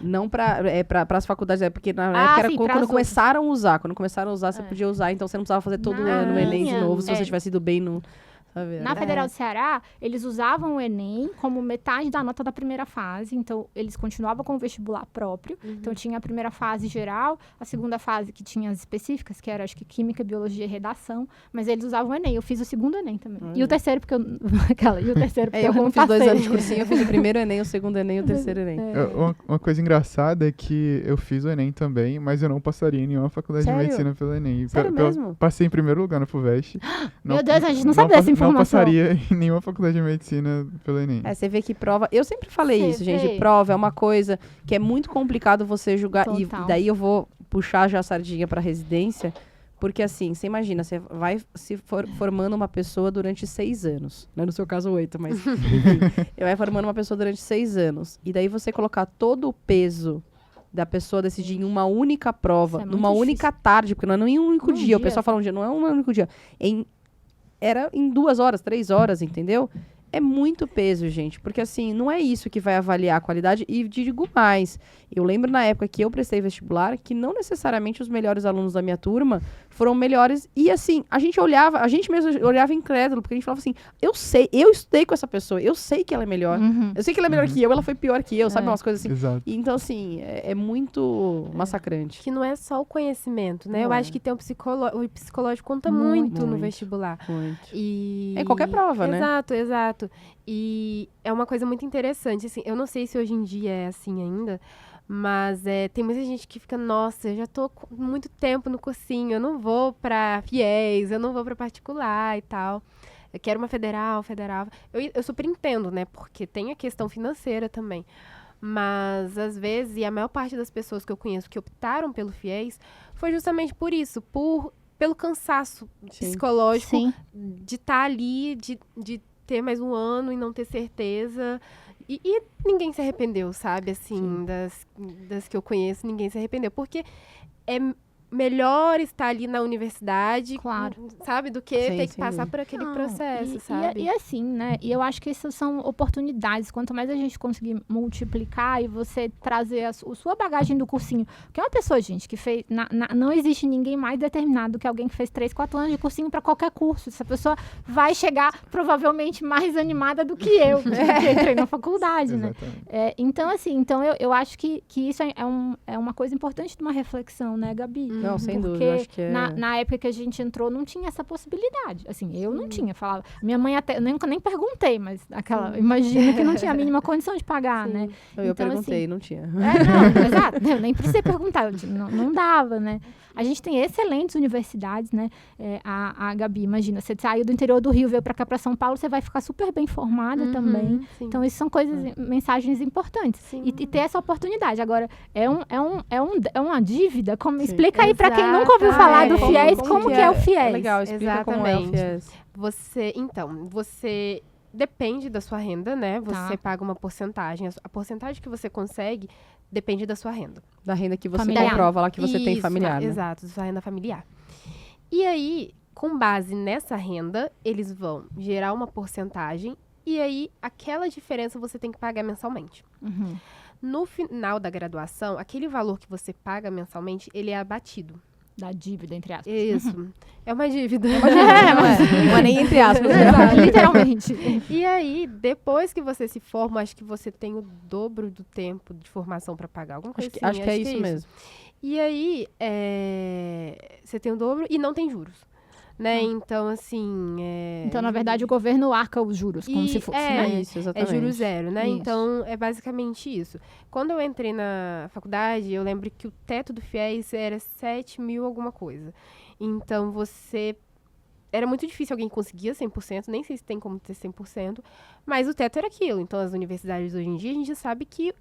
Não para as faculdades, porque na época era quando começaram a usar. Quando começaram a usar, você podia usar, então você não precisava fazer todo ano o Enem de novo, se você tivesse ido bem no... Na Federal do Ceará, eles usavam o Enem como metade da nota da primeira fase. Então, eles continuavam com o vestibular próprio. Então, tinha a primeira fase geral, a segunda fase que tinha as específicas, que era, acho que, Química, Biologia e Redação. Mas eles usavam o Enem. Eu fiz o segundo Enem também. E o terceiro, porque eu... eu como fiz 2 anos de cursinho, eu fiz o primeiro Enem, o segundo Enem e o terceiro Enem. Uma coisa engraçada é que eu fiz o Enem também, mas eu não passaria em nenhuma faculdade de medicina pelo Enem. Sério mesmo? Passei em primeiro lugar na FUVEST. Meu Deus, a gente não sabe dessa informação. Não passaria em nenhuma faculdade de medicina pelo Enem. Você vê que prova... Eu sempre falei isso, gente. Prova é uma coisa que é muito complicado você julgar. Total. E daí eu vou puxar já a sardinha pra residência. Porque assim, você imagina, você vai se formando uma pessoa durante 6 anos. Né? No seu caso, 8, mas enfim. Vai formando uma pessoa durante 6 anos. E daí você colocar todo o peso da pessoa decidir em uma única prova, Isso é muito numa única tarde, porque não é em um único Num dia. dia. O pessoal fala um dia, não é um único dia. Era em 2 horas, 3 horas, entendeu? É muito peso, gente, porque assim, não é isso que vai avaliar a qualidade. E digo mais, eu lembro na época que eu prestei vestibular, que não necessariamente os melhores alunos da minha turma foram melhores. E assim, a gente mesmo olhava incrédulo, porque a gente falava assim, eu estudei com essa pessoa, eu sei que ela é melhor. Uhum. Eu sei que ela é melhor que eu, ela foi pior que eu, sabe? É. Umas coisas assim. Exato. E, então, assim, é muito massacrante. Que não é só o conhecimento, né? Não Eu é. acho que tem o psicológico conta Muito. muito no Muito. vestibular. Muito. E... É qualquer prova, né? Exato. E é uma coisa muito interessante, assim, eu não sei se hoje em dia é assim ainda, mas tem muita gente que fica, nossa, eu já tô com muito tempo no cursinho, eu não vou pra fiéis, eu não vou pra particular e tal. Eu quero uma federal. Eu super entendo, né? Porque tem a questão financeira também. Mas, às vezes, e a maior parte das pessoas que eu conheço que optaram pelo fiéis foi justamente por isso, pelo cansaço Sim. psicológico Sim. de estar ali, de ter mais um ano e não ter certeza. E ninguém se arrependeu, sabe? Assim, das que eu conheço, ninguém se arrependeu. Porque é melhor estar ali na universidade, Claro. sabe? Do que Sim, ter que sem passar dúvida. por aquele Não, processo, e sabe? assim, né? E eu acho que essas são oportunidades. Quanto mais a gente conseguir multiplicar e você trazer a sua bagagem do cursinho. Porque uma pessoa, gente, que fez... não existe ninguém mais determinado do que alguém que fez 3, 4 anos de cursinho para qualquer curso. Essa pessoa vai chegar provavelmente mais animada do que eu, que entrei na faculdade, né? Exatamente. Então, assim, eu acho que isso é uma coisa importante de uma reflexão, né, Gabi? Não, sem Porque dúvida. Eu acho que é... na época que a gente entrou, não tinha essa possibilidade. Assim, eu não tinha. Falava, minha mãe até, eu nunca nem perguntei, mas imagina que não tinha a mínima condição de pagar, né? Eu Então, perguntei, assim, não tinha. Não, exato. Eu nem precisei perguntar, não dava, né? A gente tem excelentes universidades, né? A Gabi, imagina, você saiu do interior do Rio, veio pra cá, pra São Paulo, você vai ficar super bem formada também. Sim. Então, isso são coisas, mensagens importantes. Sim. E ter essa oportunidade. Agora, é uma dívida? Como, Sim. explica aí pra quem Exato. nunca ouviu falar do Como- FIES, como como que que é o É FIES. legal, explica como é o Exatamente. FIES. Você depende da sua renda, né? Tá. Você paga uma porcentagem. A porcentagem que você consegue depende da sua renda. Da renda que você Familiar. comprova lá que você tem Isso, familiar, né? Exato, da sua renda familiar. E aí, com base nessa renda, eles vão gerar uma porcentagem e aí aquela diferença você tem que pagar mensalmente. Uhum. No final da graduação, aquele valor que você paga mensalmente, ele é abatido. Da dívida, entre aspas. Isso. É uma dívida. Não é nem entre aspas. né? Exato, literalmente. E aí, depois que você se forma, acho que você tem o dobro do tempo de formação para pagar. Alguma coisa Acho que assim. é isso mesmo. E aí, você tem o dobro e não tem juros. Né? Então, assim... Então, na verdade, o governo arca os juros, como se fosse, é, né? Isso, É exatamente. juro zero, né? Isso. Então, é basicamente isso. Quando eu entrei na faculdade, eu lembro que o teto do FIES era 7 mil alguma coisa. Então, era muito difícil alguém conseguir 100%, nem sei se tem como ter 100%, mas o teto era aquilo. Então, as universidades hoje em dia, a gente já sabe que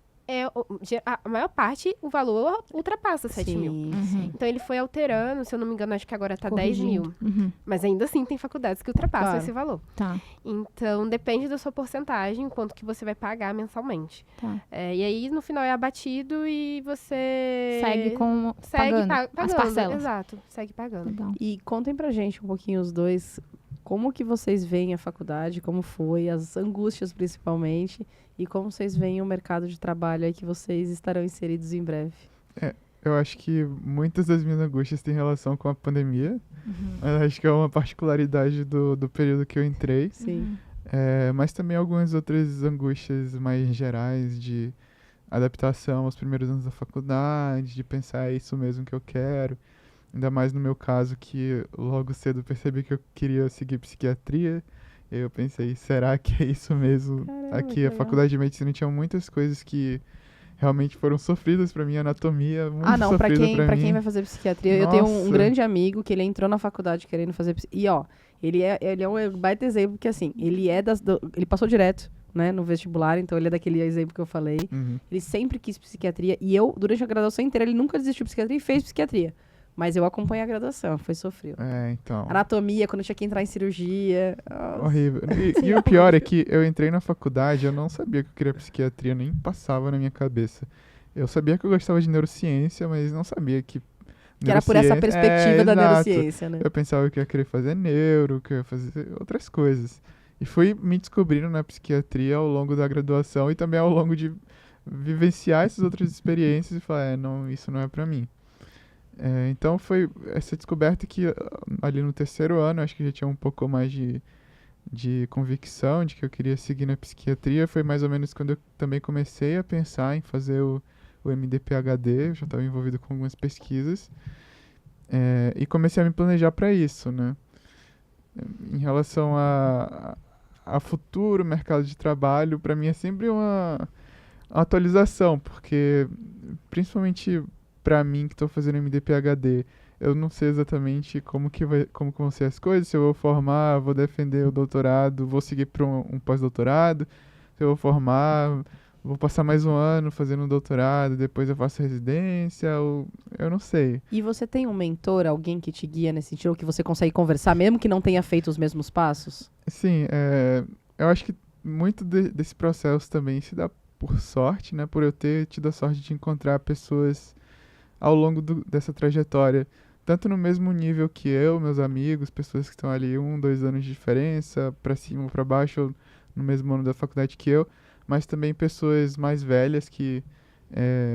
a maior parte, o valor ultrapassa 7 mil. Sim, Uhum. sim. Então, ele foi alterando, se eu não me engano, acho que agora tá 10 mil. Corrigindo. Uhum. Mas ainda assim, tem faculdades que ultrapassam Claro. esse valor. Tá, Então, depende da sua porcentagem, quanto que você vai pagar mensalmente. tá. E aí, no final, é abatido e você... Segue Segue pagando pagando. as parcelas. Exato, segue pagando. Legal. E contem pra gente um pouquinho os dois, como que vocês veem a faculdade, como foi, as angústias principalmente, e como vocês veem o mercado de trabalho aí que vocês estarão inseridos em breve. Eu acho que muitas das minhas angústias têm relação com a pandemia. Mas acho que é uma particularidade do período que eu entrei. Sim. Mas também algumas outras angústias mais gerais de adaptação aos primeiros anos da faculdade, de pensar é isso mesmo que eu quero. Ainda mais no meu caso, que logo cedo percebi que eu queria seguir psiquiatria. E aí eu pensei, será que é isso mesmo? Caramba, Aqui, que a legal. faculdade de medicina tinha muitas coisas que realmente foram sofridas pra mim, anatomia muito Ah, não, pra sofrida pra quem mim. vai fazer psiquiatria, eu tenho um Nossa. grande amigo que ele entrou na faculdade querendo fazer psiquiatria. E ó, ele é um baita exemplo, porque assim, ele passou direto, né, no vestibular, então ele é daquele exemplo que eu falei. Uhum. Ele sempre quis psiquiatria, e eu, durante a graduação inteira, ele nunca desistiu de psiquiatria e fez psiquiatria. Mas eu acompanhei a graduação, foi sofrido. Então. Anatomia, quando eu tinha que entrar em cirurgia. Nossa. Horrível. E o pior é que eu entrei na faculdade, eu não sabia que eu queria psiquiatria, nem passava na minha cabeça. Eu sabia que eu gostava de neurociência, mas não sabia que era por essa perspectiva da exato. neurociência, né? Eu pensava que eu ia querer fazer neuro, que eu ia fazer outras coisas. E fui me descobrindo na psiquiatria ao longo da graduação e também ao longo de vivenciar essas outras experiências e falar, não, isso não é pra mim. Então foi essa descoberta que ali no terceiro ano, acho que já tinha um pouco mais de convicção de que eu queria seguir na psiquiatria. Foi mais ou menos quando eu também comecei a pensar em fazer o MD-PhD, eu já estava envolvido com algumas pesquisas, e comecei a me planejar para isso, né? Em relação a futuro mercado de trabalho, para mim é sempre uma atualização, porque principalmente para mim que estou fazendo MD-PhD, eu não sei exatamente como vão ser as coisas, se eu vou formar, vou defender o doutorado, vou seguir para um pós-doutorado, se eu vou formar, vou passar mais um ano fazendo um doutorado, depois eu faço residência, eu não sei. E você tem um mentor, alguém que te guia nesse sentido, ou que você consegue conversar, mesmo que não tenha feito os mesmos passos? Sim, eu acho que muito desse processo também se dá por sorte, né? Por eu ter tido a sorte de encontrar pessoas ao longo dessa trajetória, tanto no mesmo nível que eu, meus amigos, pessoas que estão ali 1, 2 anos de diferença, para cima ou para baixo, ou no mesmo ano da faculdade que eu, mas também pessoas mais velhas que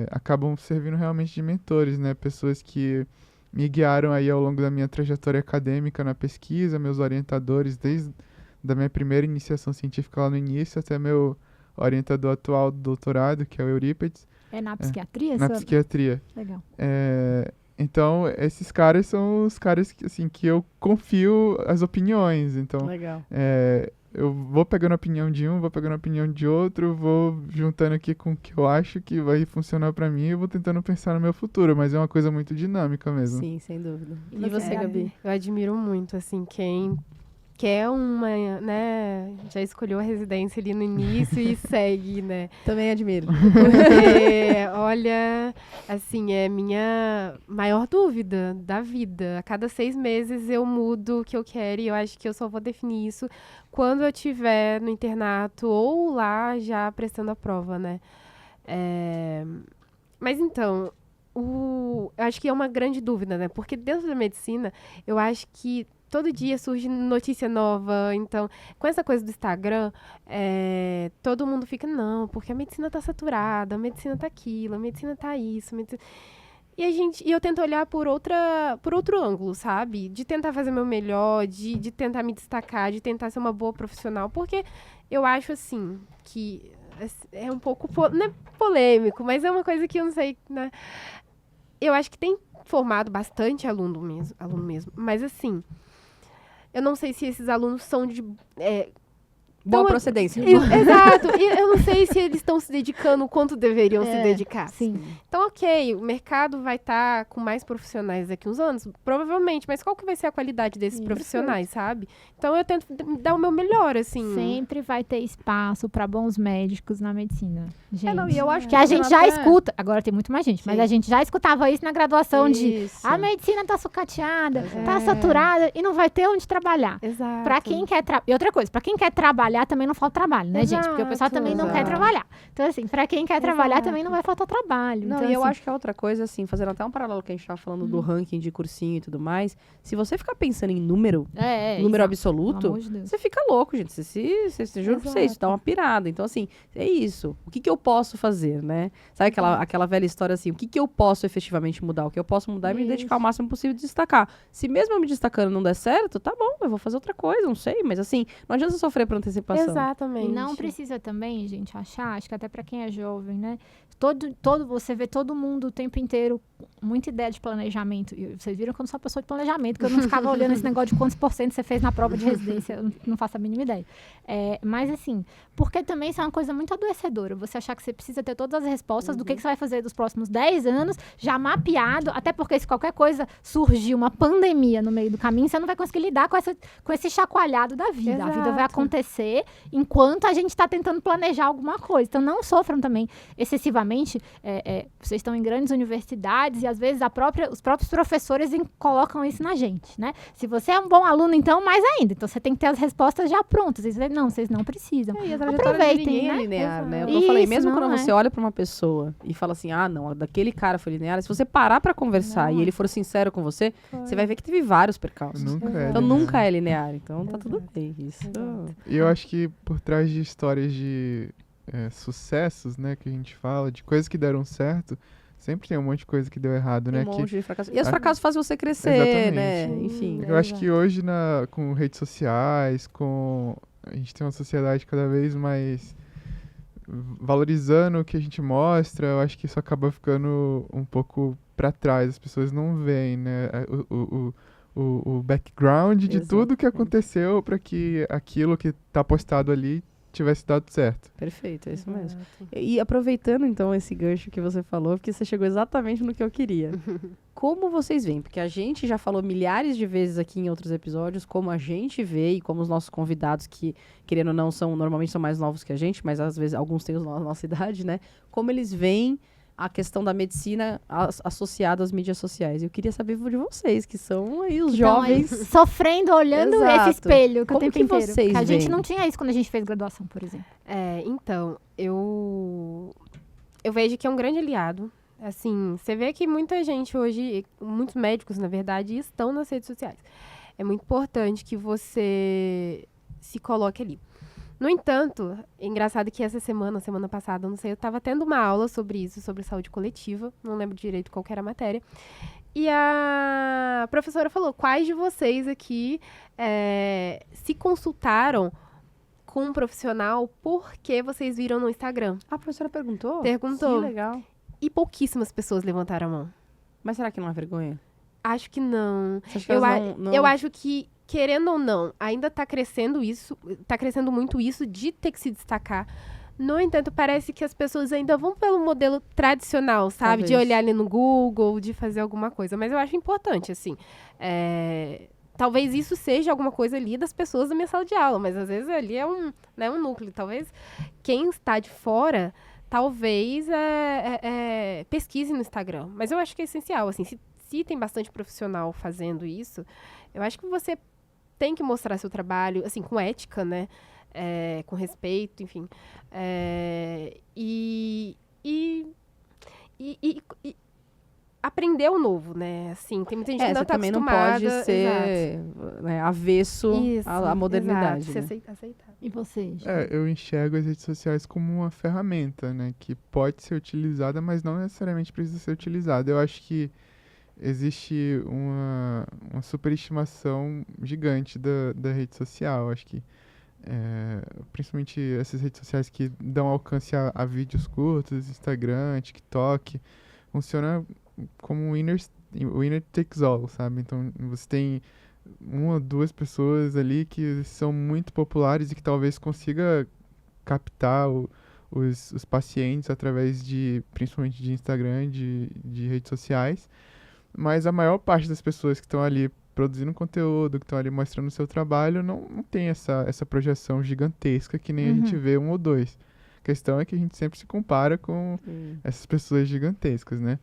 acabam servindo realmente de mentores, né? Pessoas que me guiaram aí ao longo da minha trajetória acadêmica na pesquisa, meus orientadores, desde da minha primeira iniciação científica lá no início até meu orientador atual do doutorado, que é o Eurípides. É na psiquiatria? Na psiquiatria. Legal. Então, esses caras são os caras que eu confio as opiniões. Então, Legal. Eu vou pegando a opinião de um, vou pegando a opinião de outro, vou juntando aqui com o que eu acho que vai funcionar pra mim e vou tentando pensar no meu futuro. Mas é uma coisa muito dinâmica mesmo. Sim, sem dúvida. E E você, Gabi? Eu admiro muito, assim, quem quer uma, né, já escolheu a residência ali no início e segue, né? Também admiro. Porque, olha, assim, é minha maior dúvida da vida. A cada 6 meses eu mudo o que eu quero e eu acho que eu só vou definir isso quando eu estiver no internato ou lá já prestando a prova, né? Mas então, eu acho que é uma grande dúvida, né? Porque dentro da medicina, eu acho que todo dia surge notícia nova, então, com essa coisa do Instagram, todo mundo fica, não, porque a medicina tá saturada, a medicina tá aquilo, a medicina tá isso, E eu tento olhar por outro ângulo, sabe? De tentar fazer o meu melhor, de tentar me destacar, de tentar ser uma boa profissional, porque eu acho, assim, que é um pouco, não é polêmico, mas é uma coisa que eu não sei, né? Eu acho que tem formado bastante aluno mesmo, mas assim, eu não sei se esses alunos são de boa procedência. Exato. E eu não sei se eles estão se dedicando o quanto deveriam se dedicar. Sim. Então, ok, o mercado vai estar com mais profissionais daqui uns anos, provavelmente, mas qual que vai ser a qualidade desses profissionais, sabe? Então, eu tento dar o meu melhor, assim. Sempre vai ter espaço para bons médicos na medicina. Gente, E eu acho que a gente já até... escuta, agora tem muito mais gente, mas a gente já escutava isso na graduação Isso. de a medicina tá sucateada, tá saturada e não vai ter onde trabalhar. Exato. Para quem quer e outra coisa, para quem quer trabalhar também não falta trabalho, né, gente? Porque o pessoal também não quer trabalhar. Então, assim, para quem quer trabalhar também não vai faltar trabalho. Não, então, e eu assim, acho que é outra coisa, assim, fazendo até um paralelo que a gente tava falando do ranking de cursinho e tudo mais, se você ficar pensando em número exato. absoluto, Pelo amor de Deus. você fica louco, gente. Você juro pra vocês, isso dá uma pirada. Então, assim, é isso. O que eu posso fazer, né? Sabe aquela velha história assim, o que eu posso efetivamente mudar? O que eu posso mudar é me dedicar o máximo possível de destacar. Se mesmo eu me destacando não der certo, tá bom, eu vou fazer outra coisa, não sei. Mas, assim, não adianta sofrer por antecipação. Exatamente. E não precisa também, gente, achar, acho que até para quem é jovem, né? Você vê todo mundo o tempo inteiro, muita ideia de planejamento. E vocês viram que eu não sou uma pessoa de planejamento, que eu não ficava olhando esse negócio de quantos % você fez na prova de residência, eu não faço a mínima ideia. Mas assim, porque também isso é uma coisa muito adoecedora, você achar que você precisa ter todas as respostas do que você vai fazer dos próximos 10 anos, já mapeado, até porque se qualquer coisa surgir, uma pandemia no meio do caminho, você não vai conseguir lidar com esse chacoalhado da vida. Exato. A vida vai acontecer sofrer enquanto a gente está tentando planejar alguma coisa. Então, não sofram também excessivamente. Vocês estão em grandes universidades e, às vezes, os próprios professores colocam isso na gente, né? Se você é um bom aluno, então, mais ainda. Então, você tem que ter as respostas já prontas. Vocês não precisam. E a trajetória de ninguém é linear, né? Eu falei, mesmo quando você olha pra uma pessoa e fala assim, não, daquele cara foi linear, se você parar pra conversar e ele for sincero com você, você vai ver que teve vários percalços. Então nunca é linear, então tá tudo bem. Isso. E eu acho que por trás de histórias de sucessos, né, que a gente fala, de coisas que deram certo, sempre tem um monte de coisa que deu errado, né? Um monte de fracasso. E os fracassos fazem você crescer, exatamente, né? Enfim. Eu acho que hoje, com redes sociais, a gente tem uma sociedade cada vez mais valorizando o que a gente mostra, eu acho que isso acaba ficando um pouco para trás. As pessoas não veem, né, o background de tudo que aconteceu para que aquilo que tá postado ali tivesse dado certo. Perfeito, é isso mesmo. E aproveitando, então, esse gancho que você falou, porque você chegou exatamente no que eu queria. Como vocês veem? Porque a gente já falou milhares de vezes aqui em outros episódios como a gente vê e como os nossos convidados, que, querendo ou não, normalmente são mais novos que a gente, mas às vezes alguns têm a nossa idade, né? Como eles veem a questão da medicina associada às mídias sociais. Eu queria saber de vocês, que são aí os jovens... sofrendo, olhando esse espelho o tempo inteiro. Vocês porque a gente veem? não tinha isso quando a gente fez graduação, por exemplo. Então, eu vejo que é um grande aliado. Assim, você vê que muita gente hoje, muitos médicos, na verdade, estão nas redes sociais. É muito importante que você se coloque ali. No entanto, é engraçado que semana passada, não sei, eu estava tendo uma aula sobre isso, sobre saúde coletiva, não lembro direito qual que era a matéria, e a professora falou, quais de vocês aqui se consultaram com um profissional porque vocês viram no Instagram? A professora perguntou? Perguntou. Que legal. E pouquíssimas pessoas levantaram a mão. Mas será que não é vergonha? Acho que não. Você acha que elas não... Eu acho que, querendo ou não, ainda está crescendo muito isso de ter que se destacar. No entanto, parece que as pessoas ainda vão pelo modelo tradicional, sabe? Talvez. De olhar ali no Google, de fazer alguma coisa. Mas eu acho importante, assim. Talvez isso seja alguma coisa ali das pessoas da minha sala de aula, mas às vezes ali é um núcleo. Talvez quem está de fora, talvez pesquise no Instagram. Mas eu acho que é essencial, assim, se tem bastante profissional fazendo isso, eu acho que você tem que mostrar seu trabalho, assim, com ética, né? Com respeito, enfim. E aprender o novo, né? Assim, tem muita gente que não você tá também não acostumada. pode ser avesso à modernidade. Exato, né? aceitar. E vocês? Eu enxergo as redes sociais como uma ferramenta, né? Que pode ser utilizada, mas não necessariamente precisa ser utilizada. Eu acho que existe uma superestimação gigante da rede social. Acho que principalmente essas redes sociais que dão alcance a vídeos curtos, Instagram, TikTok, funciona como o winner takes all, sabe? Então você tem uma ou duas pessoas ali que são muito populares e que talvez consiga captar os pacientes através principalmente de Instagram, de redes sociais. Mas a maior parte das pessoas que estão ali produzindo conteúdo, que estão ali mostrando o seu trabalho, não tem essa projeção gigantesca que nem a gente vê um ou dois. A questão é que a gente sempre se compara com essas pessoas gigantescas, né?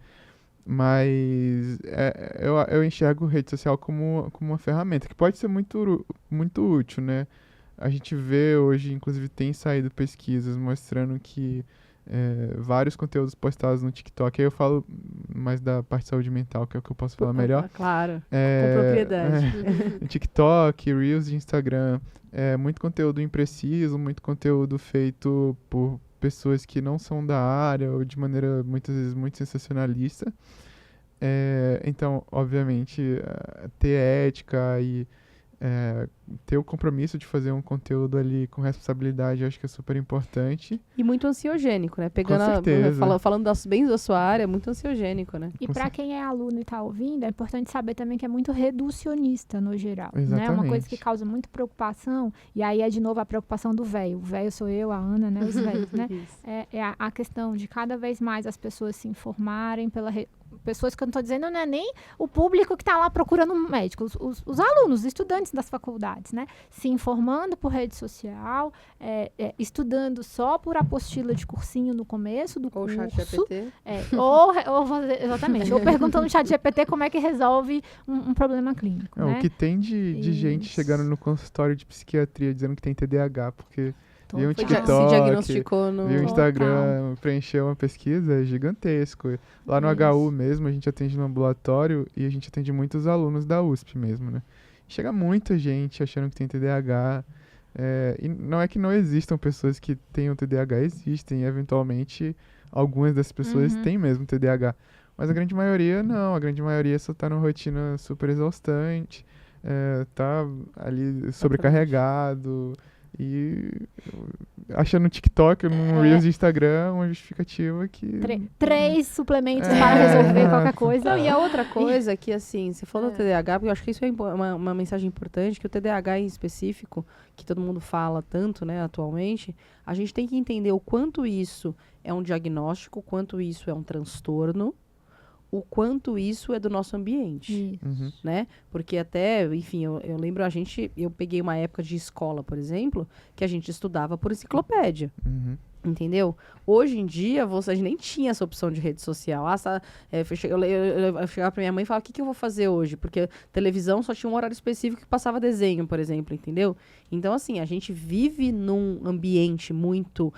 Mas eu enxergo rede social como uma ferramenta, que pode ser muito, muito útil, né? A gente vê hoje, inclusive tem saído pesquisas mostrando que vários conteúdos postados no TikTok, aí eu falo mais da parte de saúde mental, que é o que eu posso falar melhor. Claro, com propriedade. TikTok, Reels de Instagram, muito conteúdo impreciso, muito conteúdo feito por pessoas que não são da área ou de maneira muitas vezes muito sensacionalista. Então, obviamente, ter ética e ter o compromisso de fazer um conteúdo ali com responsabilidade, eu acho que é super importante. E muito ansiogênico, né? Com certeza. Falando bem da sua área, é muito ansiogênico, né? E para quem é aluno e está ouvindo, é importante saber também que é muito reducionista no geral. Exatamente. Né? Uma coisa que causa muita preocupação, e aí é de novo a preocupação do velho. O velho sou eu, a Ana, né? Os velhos, né? A questão de cada vez mais as pessoas se informarem pessoas que eu não estou dizendo, não é nem o público que está lá procurando um médico, os alunos, os estudantes das faculdades, né? Se informando por rede social, estudando só por apostila de cursinho no começo do Ou curso. chat GPT. Exatamente. Ou perguntando no chat GPT como é que resolve um problema clínico, né? O que tem de gente Isso. chegando no consultório de psiquiatria dizendo que tem TDAH, porque viu um Total. Se TikTok, diagnosticou no... viu um Total. Instagram, preencheu uma pesquisa, é gigantesco. Lá no Isso. HU mesmo, a gente atende no ambulatório e a gente atende muitos alunos da USP mesmo, né? Chega muita gente achando que tem TDAH. E não é que não existam pessoas que tenham TDAH, existem. Eventualmente, algumas dessas pessoas têm mesmo TDAH. Mas a grande maioria não. A grande maioria só tá numa rotina super exaustante, tá ali sobrecarregado e achando no TikTok, no Reels de Instagram, uma justificativa que... 3 suplementos para resolver qualquer coisa. Não, e a outra coisa que, assim, você falou do TDAH, porque eu acho que isso é uma mensagem importante, que o TDAH em específico, que todo mundo fala tanto, né, atualmente, a gente tem que entender o quanto isso é um diagnóstico, o quanto isso é um transtorno, o quanto isso é do nosso ambiente, Uhum. né? Porque até, enfim, eu lembro eu peguei uma época de escola, por exemplo, que a gente estudava por enciclopédia. Uhum. Entendeu? Hoje em dia, a gente nem tinha essa opção de rede social. Eu chegava pra minha mãe e falava, o que eu vou fazer hoje? Porque televisão só tinha um horário específico que passava desenho, por exemplo, entendeu? Então, assim, a gente vive num ambiente muito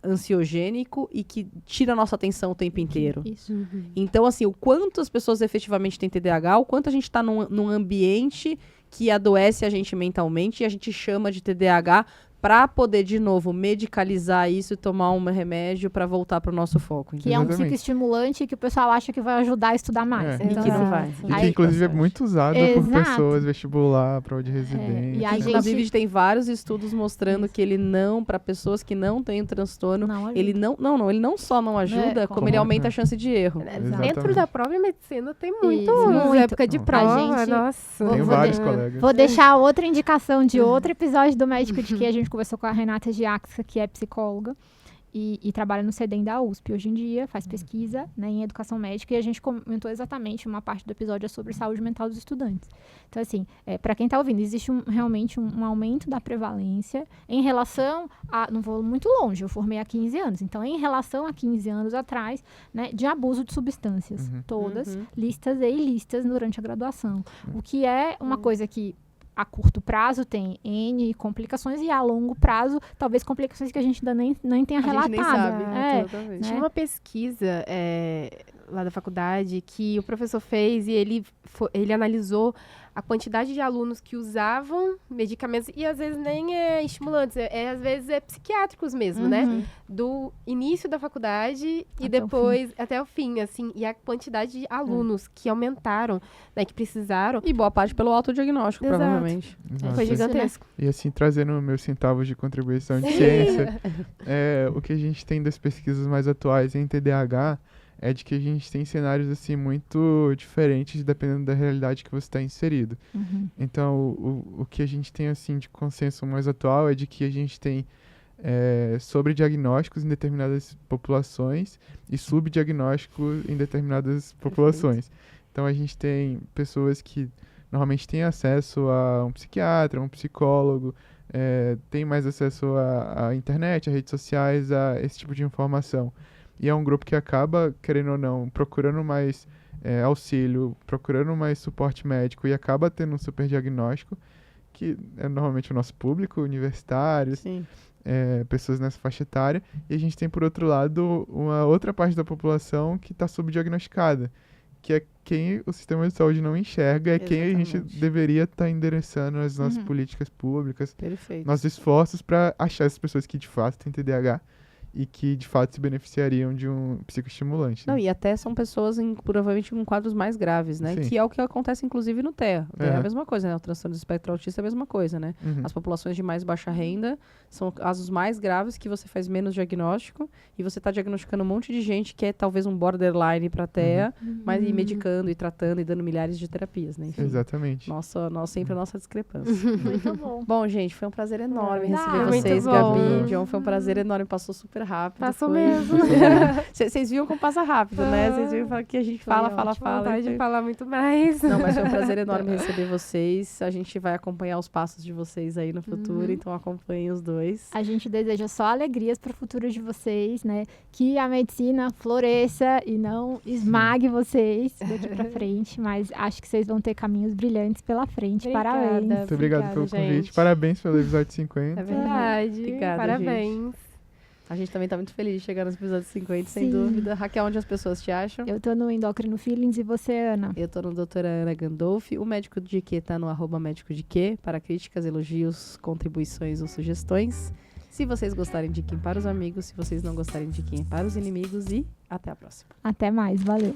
ansiogênico e que tira a nossa atenção o tempo inteiro. Isso. Então, assim, o quanto as pessoas efetivamente têm TDAH, o quanto a gente está num ambiente que adoece a gente mentalmente e a gente chama de TDAH para poder, de novo, medicalizar isso e tomar um remédio para voltar para o nosso foco. Que é um Exatamente. psicoestimulante que o pessoal acha que vai ajudar a estudar mais. É. E que não vai. E que, Aí- inclusive, é muito usado por Exato. pessoas vestibular, prova de residência. e a gente- Inclusive, tem vários estudos mostrando que ele não, para pessoas que não têm o transtorno, Não, ajuda. ele não só não ajuda, como como ele não? aumenta a chance de erro. Exatamente. Dentro da própria medicina tem muito, Isso, muito. época de A prova, gente- nossa. Tenho vou vários de- colegas. Vou deixar outra indicação de outro episódio do Médico de que a gente conversou com a Renata Giaxa, que é psicóloga e trabalha no CEDEM da USP hoje em dia, faz pesquisa, né, em educação médica, e a gente comentou exatamente uma parte do episódio sobre saúde mental dos estudantes. Então, assim, para quem está ouvindo, existe realmente um aumento da prevalência em relação a... Não vou muito longe, eu formei há 15 anos. Então, em relação a 15 anos atrás, né, de abuso de substâncias. Uhum. Todas, listas e ilícitas durante a graduação. O que é uma coisa que a curto prazo tem N complicações e a longo prazo, talvez complicações que a gente ainda nem tenha A gente relatado. nem sabe. É, Tinha né? uma pesquisa lá da faculdade que o professor fez e ele analisou a quantidade de alunos que usavam medicamentos, e às vezes nem estimulantes, às vezes psiquiátricos mesmo, né? Uhum. Do início da faculdade e Até depois até o fim, assim, e a quantidade de alunos que aumentaram, né, que precisaram, E boa parte pelo autodiagnóstico, Exato. provavelmente. Exato. foi isso, né? gigantesco. E assim, trazendo meus centavos de contribuição de ciência, o que a gente tem das pesquisas mais atuais em TDAH é de que a gente tem cenários assim muito diferentes dependendo da realidade que você está inserido. Uhum. Então, o que a gente tem assim de consenso mais atual é de que a gente tem sobrediagnósticos em determinadas populações e subdiagnóstico em determinadas populações. Então, a gente tem pessoas que normalmente têm acesso a um psiquiatra, um psicólogo, tem mais acesso à internet, a redes sociais, a esse tipo de informação. E é um grupo que acaba, querendo ou não, procurando mais auxílio, procurando mais suporte médico e acaba tendo um super diagnóstico, que é normalmente o nosso público, universitários, Sim. pessoas nessa faixa etária. E a gente tem, por outro lado, uma outra parte da população que está subdiagnosticada, que é quem o sistema de saúde não enxerga, é quem a gente Exatamente. deveria estar endereçando as nossas Uhum. políticas públicas, Perfeito. nossos esforços para achar essas pessoas que de fato têm TDAH e que de fato se beneficiariam de um psicoestimulante. Não, né? e até são pessoas provavelmente com quadros mais graves, né? Sim. Que é o que acontece, inclusive, no TEA. O TEA é a Aham. mesma coisa, né? O transtorno do espectro autista é a mesma coisa, né? Uhum. As populações de mais baixa renda são casos mais graves que você faz menos diagnóstico e você está diagnosticando um monte de gente que é talvez um borderline para TEA, mas e medicando e tratando e dando milhares de terapias, né? Enfim, Exatamente. sempre a nossa discrepância. Muito bom. Bom, gente, foi um prazer enorme Verdade. receber Muito vocês, bom. Gabi, John. Foi um prazer enorme, passou super super rápido. Passou foi- mesmo. Vocês viam como passa rápido, né? Vocês viram que a gente fala. Vontade e de falar muito mais. Não, mas foi um prazer enorme receber vocês. A gente vai acompanhar os passos de vocês aí no futuro, então acompanhem os dois. A gente deseja só alegrias para o futuro de vocês, né? Que a medicina floresça e não esmague vocês daqui para frente, mas acho que vocês vão ter caminhos brilhantes pela frente. Obrigada. Parabéns. Muito obrigado pelo Obrigada, convite. gente. Parabéns pelo episódio 50. É verdade. Obrigada, Parabéns. A gente também tá muito feliz de chegar nos episódios 50, sem Sim. dúvida. Raquel, onde as pessoas te acham? Eu tô no Endocrino Feelings e você, Ana? Eu tô no doutora Ana Gandolfi. O Médico de Quê tá no @médico de Quê para críticas, elogios, contribuições ou sugestões. Se vocês gostarem, indiquem para os amigos. Se vocês não gostarem, indiquem para os inimigos. E até a próxima. Até mais, valeu.